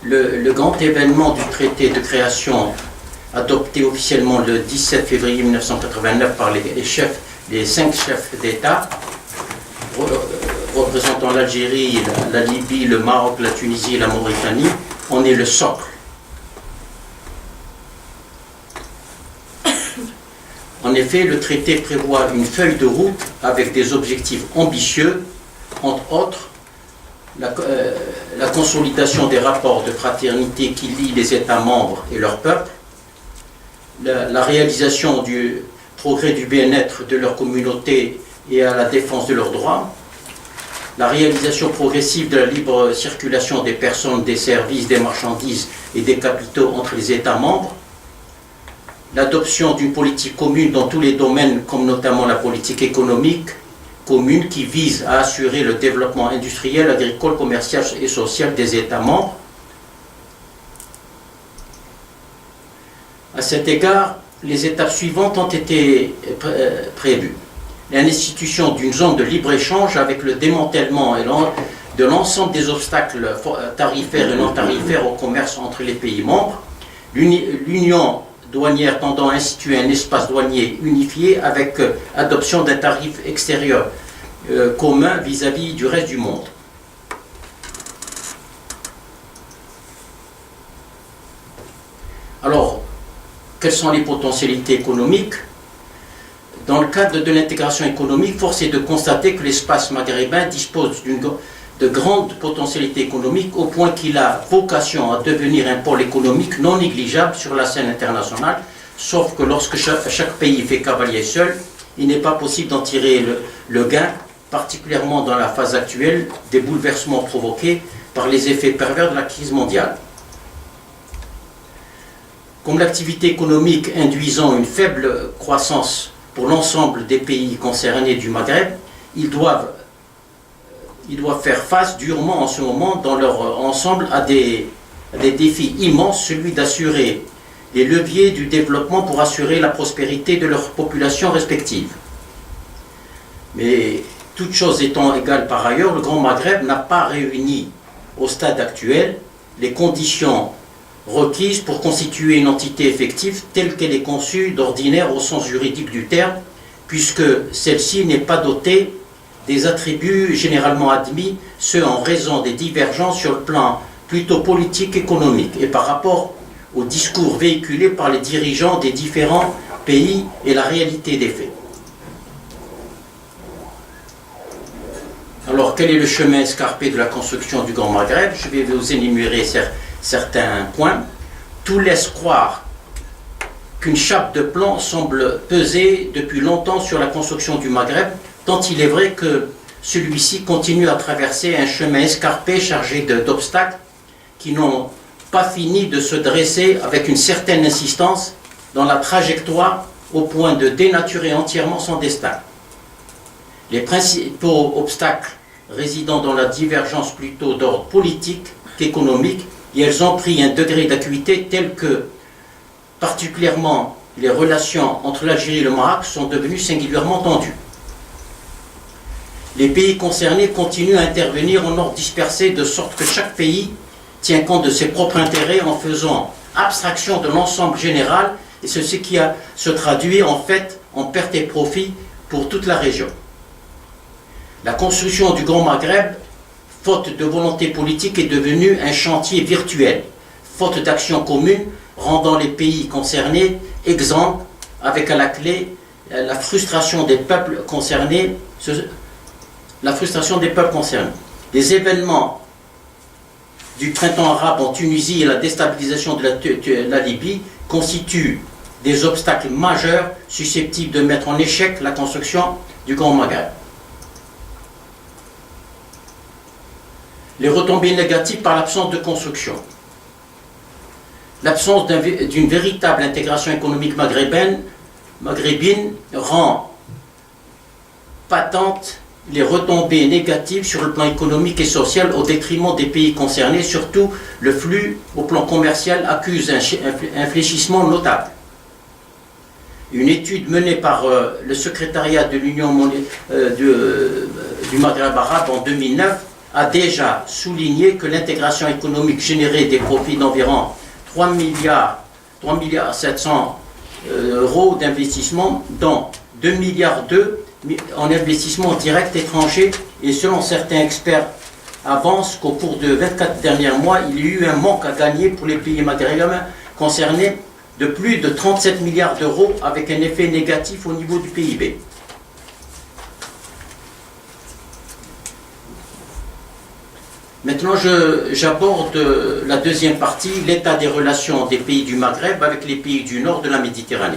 le grand événement du traité de création adopté officiellement le 17 février 1989 par les 5 chefs d'État, représentant l'Algérie, la Libye, le Maroc, la Tunisie et la Mauritanie, en est le socle. En effet, le traité prévoit une feuille de route avec des objectifs ambitieux, entre autres la consolidation des rapports de fraternité qui lient les États membres et leurs peuples, la réalisation du progrès du bien-être de leur communauté et à la défense de leurs droits, la réalisation progressive de la libre circulation des personnes, des services, des marchandises et des capitaux entre les États membres, l'adoption d'une politique commune dans tous les domaines, comme notamment la politique économique commune qui vise à assurer le développement industriel, agricole, commercial et social des États membres. À cet égard, les étapes suivantes ont été prévues. L'institution d'une zone de libre-échange avec le démantèlement de l'ensemble des obstacles tarifaires et non tarifaires au commerce entre les pays membres, l'union douanière tendant à instituer un espace douanier unifié avec adoption d'un tarif extérieur commun vis-à-vis du reste du monde. Alors, quelles sont les potentialités économiques? Dans le cadre de l'intégration économique, force est de constater que l'espace maghrébin dispose de grandes potentialités économiques au point qu'il a vocation à devenir un pôle économique non négligeable sur la scène internationale, sauf que lorsque chaque pays fait cavalier seul, il n'est pas possible d'en tirer le gain, particulièrement dans la phase actuelle des bouleversements provoqués par les effets pervers de la crise mondiale. Comme l'activité économique induisant une faible croissance pour l'ensemble des pays concernés du Maghreb, ils doivent faire face durement en ce moment dans leur ensemble à des défis immenses, celui d'assurer les leviers du développement pour assurer la prospérité de leurs populations respectives. Mais toutes choses étant égales par ailleurs, le Grand Maghreb n'a pas réuni au stade actuel les conditions requises pour constituer une entité effective telle qu'elle est conçue d'ordinaire au sens juridique du terme, puisque celle-ci n'est pas dotée des attributs généralement admis, ceux en raison des divergences sur le plan plutôt politique économique et par rapport au discours véhiculé par les dirigeants des différents pays et la réalité des faits. Alors, quel est le chemin escarpé de la construction du Grand Maghreb? Je vais vous énumérer certains points. Tout laisse croire qu'une chape de plomb semble peser depuis longtemps sur la construction du Maghreb, tant il est vrai que celui-ci continue à traverser un chemin escarpé chargé d'obstacles qui n'ont pas fini de se dresser avec une certaine insistance dans la trajectoire au point de dénaturer entièrement son destin. Les principaux obstacles résidant dans la divergence plutôt d'ordre politique qu'économique, et elles ont pris un degré d'acuité tel que, particulièrement, les relations entre l'Algérie et le Maroc sont devenues singulièrement tendues. Les pays concernés continuent à intervenir en ordre dispersé, de sorte que chaque pays tient compte de ses propres intérêts en faisant abstraction de l'ensemble général, et c'est ce qui se traduit en fait en perte et profit pour toute la région. La construction du Grand Maghreb, faute de volonté politique, est devenue un chantier virtuel, faute d'action commune, rendant les pays concernés exempts, avec à la clé la frustration des peuples concernés. Les événements du printemps arabe en Tunisie et la déstabilisation de la Libye constituent des obstacles majeurs susceptibles de mettre en échec la construction du Grand Maghreb. Les retombées négatives par l'absence de construction. L'absence d'une véritable intégration économique maghrébine rend patentes les retombées négatives sur le plan économique et social au détriment des pays concernés. Surtout, le flux au plan commercial accuse un fléchissement notable. Une étude menée par le secrétariat de l'Union du Maghreb arabe en 2009 a déjà souligné que l'intégration économique générait des profits d'environ 3 milliards 700 euros d'investissement, dont 2 milliards en investissement direct étranger, et selon certains experts avancent qu'au cours de 24 derniers mois, il y a eu un manque à gagner pour les pays maghrébins concernés de plus de 37 milliards d'euros, avec un effet négatif au niveau du PIB. Maintenant, j'aborde la deuxième partie, l'état des relations des pays du Maghreb avec les pays du nord de la Méditerranée.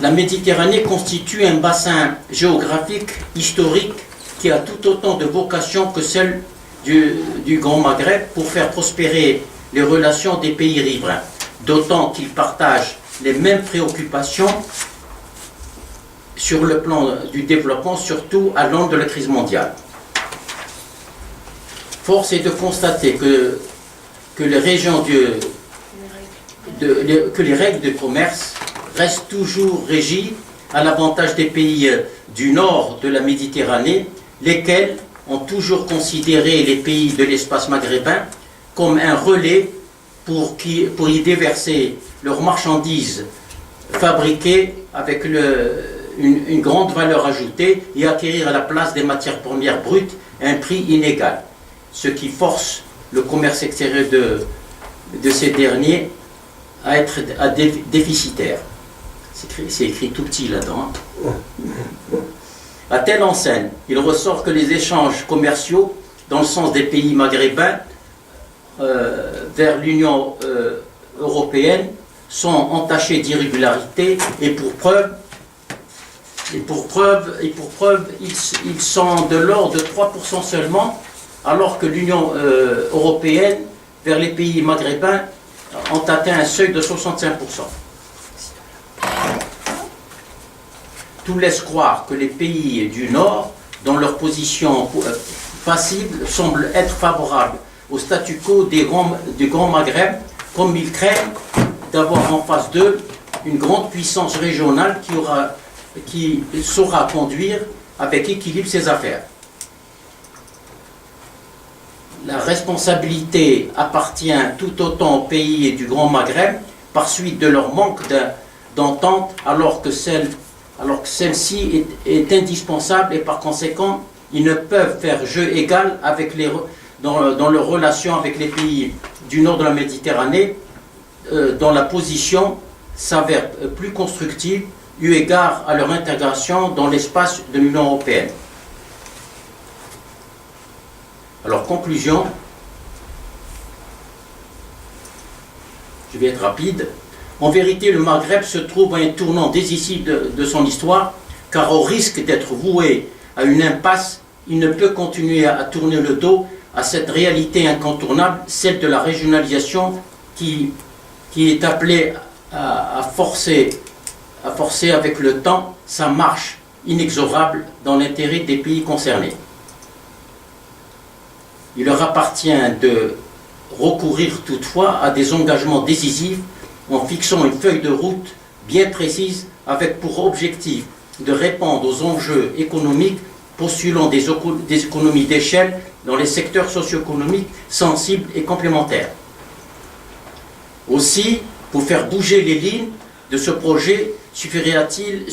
La Méditerranée constitue un bassin géographique, historique, qui a tout autant de vocation que celle du Grand Maghreb pour faire prospérer les relations des pays riverains, d'autant qu'ils partagent les mêmes préoccupations sur le plan du développement, surtout à l'aune de la crise mondiale. Force est de constater que les règles de commerce restent toujours régies à l'avantage des pays du nord de la Méditerranée, lesquels ont toujours considéré les pays de l'espace maghrébin comme un relais pour y déverser leurs marchandises fabriquées avec une grande valeur ajoutée et acquérir à la place des matières premières brutes un prix inégal, ce qui force le commerce extérieur de ces derniers à être déficitaire. C'est écrit tout petit là-dedans. À telle enseigne, il ressort que les échanges commerciaux dans le sens des pays maghrébins vers l'Union européenne sont entachés d'irrégularités, et pour preuve, ils sont de l'ordre de 3% seulement, alors que l'Union européenne vers les pays maghrébins ont atteint un seuil de 65%. Tout laisse croire que les pays du Nord, dans leur position passive, semblent être favorables au statu quo du Grand Maghreb, comme ils craignent d'avoir en face d'eux une grande puissance régionale qui saura conduire avec équilibre ses affaires. La responsabilité appartient tout autant aux pays du Grand Maghreb par suite de leur manque d'entente, alors que celle-ci est indispensable et par conséquent, ils ne peuvent faire jeu égal avec dans leurs relations avec les pays du nord de la Méditerranée, dont la position s'avère plus constructive eu égard à leur intégration dans l'espace de l'Union européenne. Alors, conclusion, je vais être rapide. En vérité, le Maghreb se trouve à un tournant décisif de son histoire, car au risque d'être voué à une impasse, il ne peut continuer à tourner le dos à cette réalité incontournable, celle de la régionalisation qui est appelée à forcer avec le temps sa marche inexorable dans l'intérêt des pays concernés. Il leur appartient de recourir toutefois à des engagements décisifs en fixant une feuille de route bien précise avec pour objectif de répondre aux enjeux économiques postulant des économies d'échelle dans les secteurs socio-économiques sensibles et complémentaires. Aussi, pour faire bouger les lignes de ce projet, suffira-t-il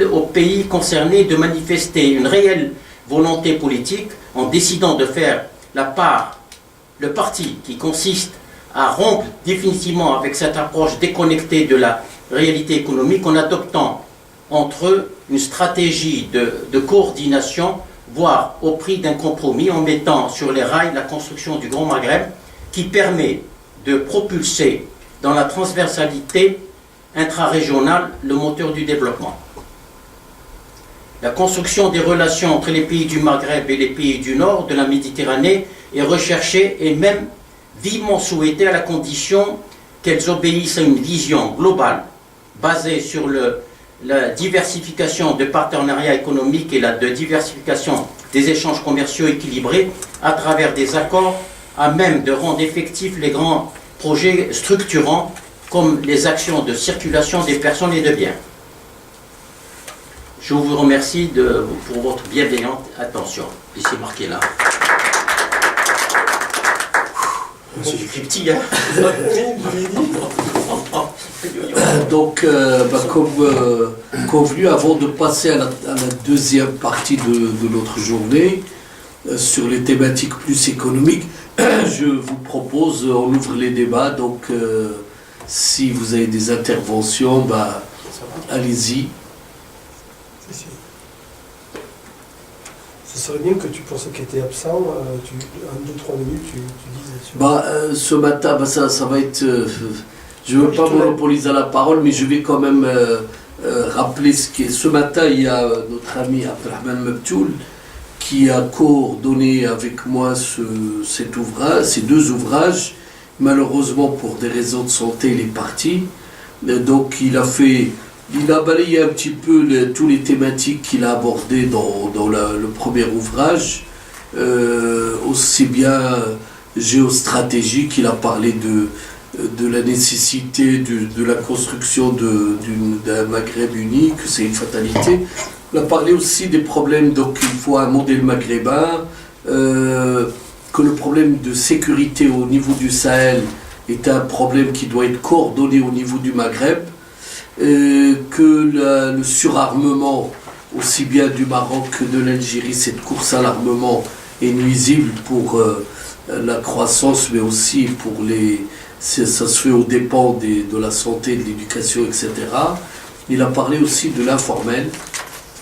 aux pays concernés de manifester une réelle volonté politique en décidant de faire le parti qui consiste à rompre définitivement avec cette approche déconnectée de la réalité économique en adoptant entre eux une stratégie de coordination, voire au prix d'un compromis en mettant sur les rails la construction du Grand Maghreb qui permet de propulser dans la transversalité intra-régionale le moteur du développement. La construction des relations entre les pays du Maghreb et les pays du Nord de la Méditerranée est recherchée et même vivement souhaitée à la condition qu'elles obéissent à une vision globale basée sur la diversification de partenariats économiques et la diversification des échanges commerciaux équilibrés à travers des accords à même de rendre effectifs les grands projets structurants comme les actions de circulation des personnes et de biens. Je vous remercie pour votre bienveillante attention. Et c'est marqué là. C'est écrit petit, hein. Donc, comme convenu, avant de passer à la deuxième partie de notre journée, sur les thématiques plus économiques, je vous propose, on ouvre les débats, donc si vous avez des interventions, allez-y. Ce serait bien que tu, pour ceux qui étaient absents, en 2-3 minutes, tu dises... Ce matin, ça va être... je ne veux pas monopoliser la parole, mais je vais quand même rappeler ce qui est... Ce matin, il y a notre ami Abdelrahman Mebtoul qui a coordonné avec moi ces deux ouvrages. Malheureusement, pour des raisons de santé, il est parti. Donc, il a balayé un petit peu toutes les thématiques qu'il a abordées dans le premier ouvrage, aussi bien géostratégique, il a parlé de la nécessité de la construction d'un Maghreb unique, c'est une fatalité. Il a parlé aussi des problèmes, donc il faut un modèle maghrébin, que le problème de sécurité au niveau du Sahel est un problème qui doit être coordonné au niveau du Maghreb, que le surarmement, aussi bien du Maroc que de l'Algérie, cette course à l'armement est nuisible pour la croissance, mais aussi pour ça se fait aux dépens de la santé, de l'éducation, etc. Il a parlé aussi de l'informel,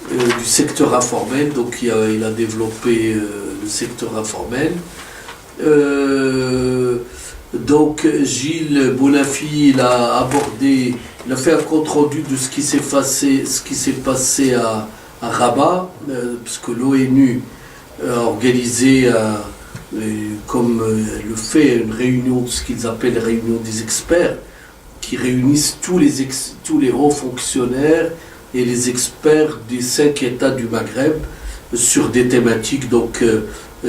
du secteur informel, donc il a développé le secteur informel. Donc Gilles Bonafi, il a fait un compte rendu de ce qui s'est passé à Rabat, puisque l'ONU a organisé, comme le fait, une réunion, ce qu'ils appellent la réunion des experts, qui réunissent tous les hauts fonctionnaires et les experts des 5 États du Maghreb sur des thématiques. Donc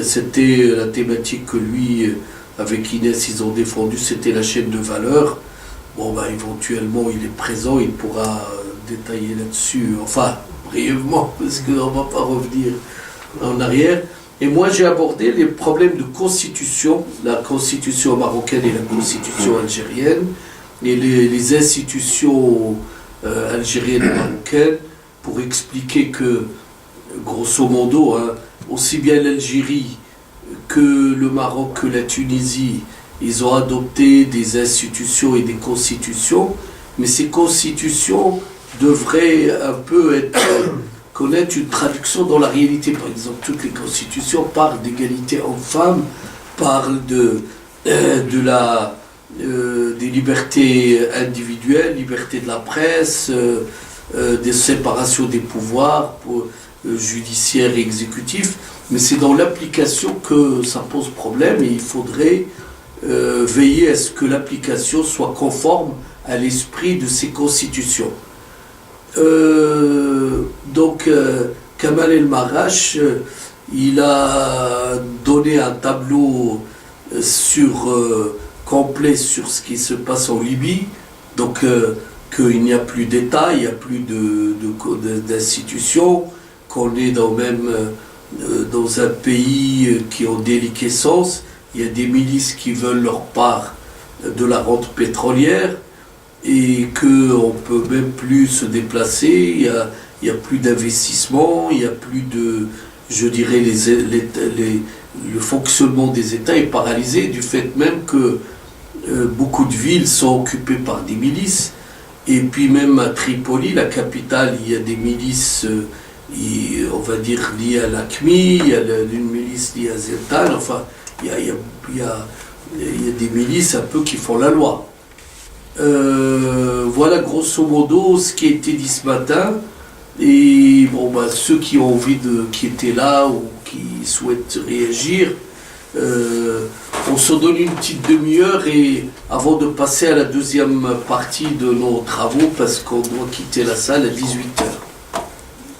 c'était la thématique que lui, avec Inès, ils ont défendu, c'était la chaîne de valeur. Bon, bah, éventuellement, il est présent, il pourra détailler là-dessus, enfin, brièvement, parce qu'on ne va pas revenir en arrière. Et moi, j'ai abordé les problèmes de constitution, la constitution marocaine et la constitution algérienne, et les institutions algériennes et marocaines, pour expliquer que, grosso modo, hein, aussi bien l'Algérie que le Maroc, que la Tunisie, ils ont adopté des institutions et des constitutions, mais ces constitutions devraient un peu connaître une traduction dans la réalité. Par exemple, toutes les constitutions parlent d'égalité homme-femme, parlent des libertés individuelles, liberté de la presse, des séparations des pouvoirs judiciaires et exécutifs, mais c'est dans l'application que ça pose problème, et il faudrait veiller à ce que l'application soit conforme à l'esprit de ces constitutions. Donc Kamal El Marash, il a donné un tableau complet sur ce qui se passe en Libye, donc qu'il n'y a plus d'État, il n'y a plus d'institutions, qu'on est dans un pays qui est en déliquescence. Il y a des milices qui veulent leur part de la rente pétrolière et qu'on ne peut même plus se déplacer, il n'y a plus d'investissement, il n'y a plus de, je dirais, le fonctionnement des États est paralysé du fait même que beaucoup de villes sont occupées par des milices, et puis même à Tripoli, la capitale, il y a des milices, on va dire, liées à l'AQMI, il y a une milice liée à Zertan, enfin, il y a des milices un peu qui font la loi. Voilà grosso modo ce qui a été dit ce matin. Et bon, bah, ceux qui ont envie qui étaient là ou qui souhaitent réagir, on se donne une petite demi-heure et avant de passer à la deuxième partie de nos travaux, parce qu'on doit quitter la salle à 18h.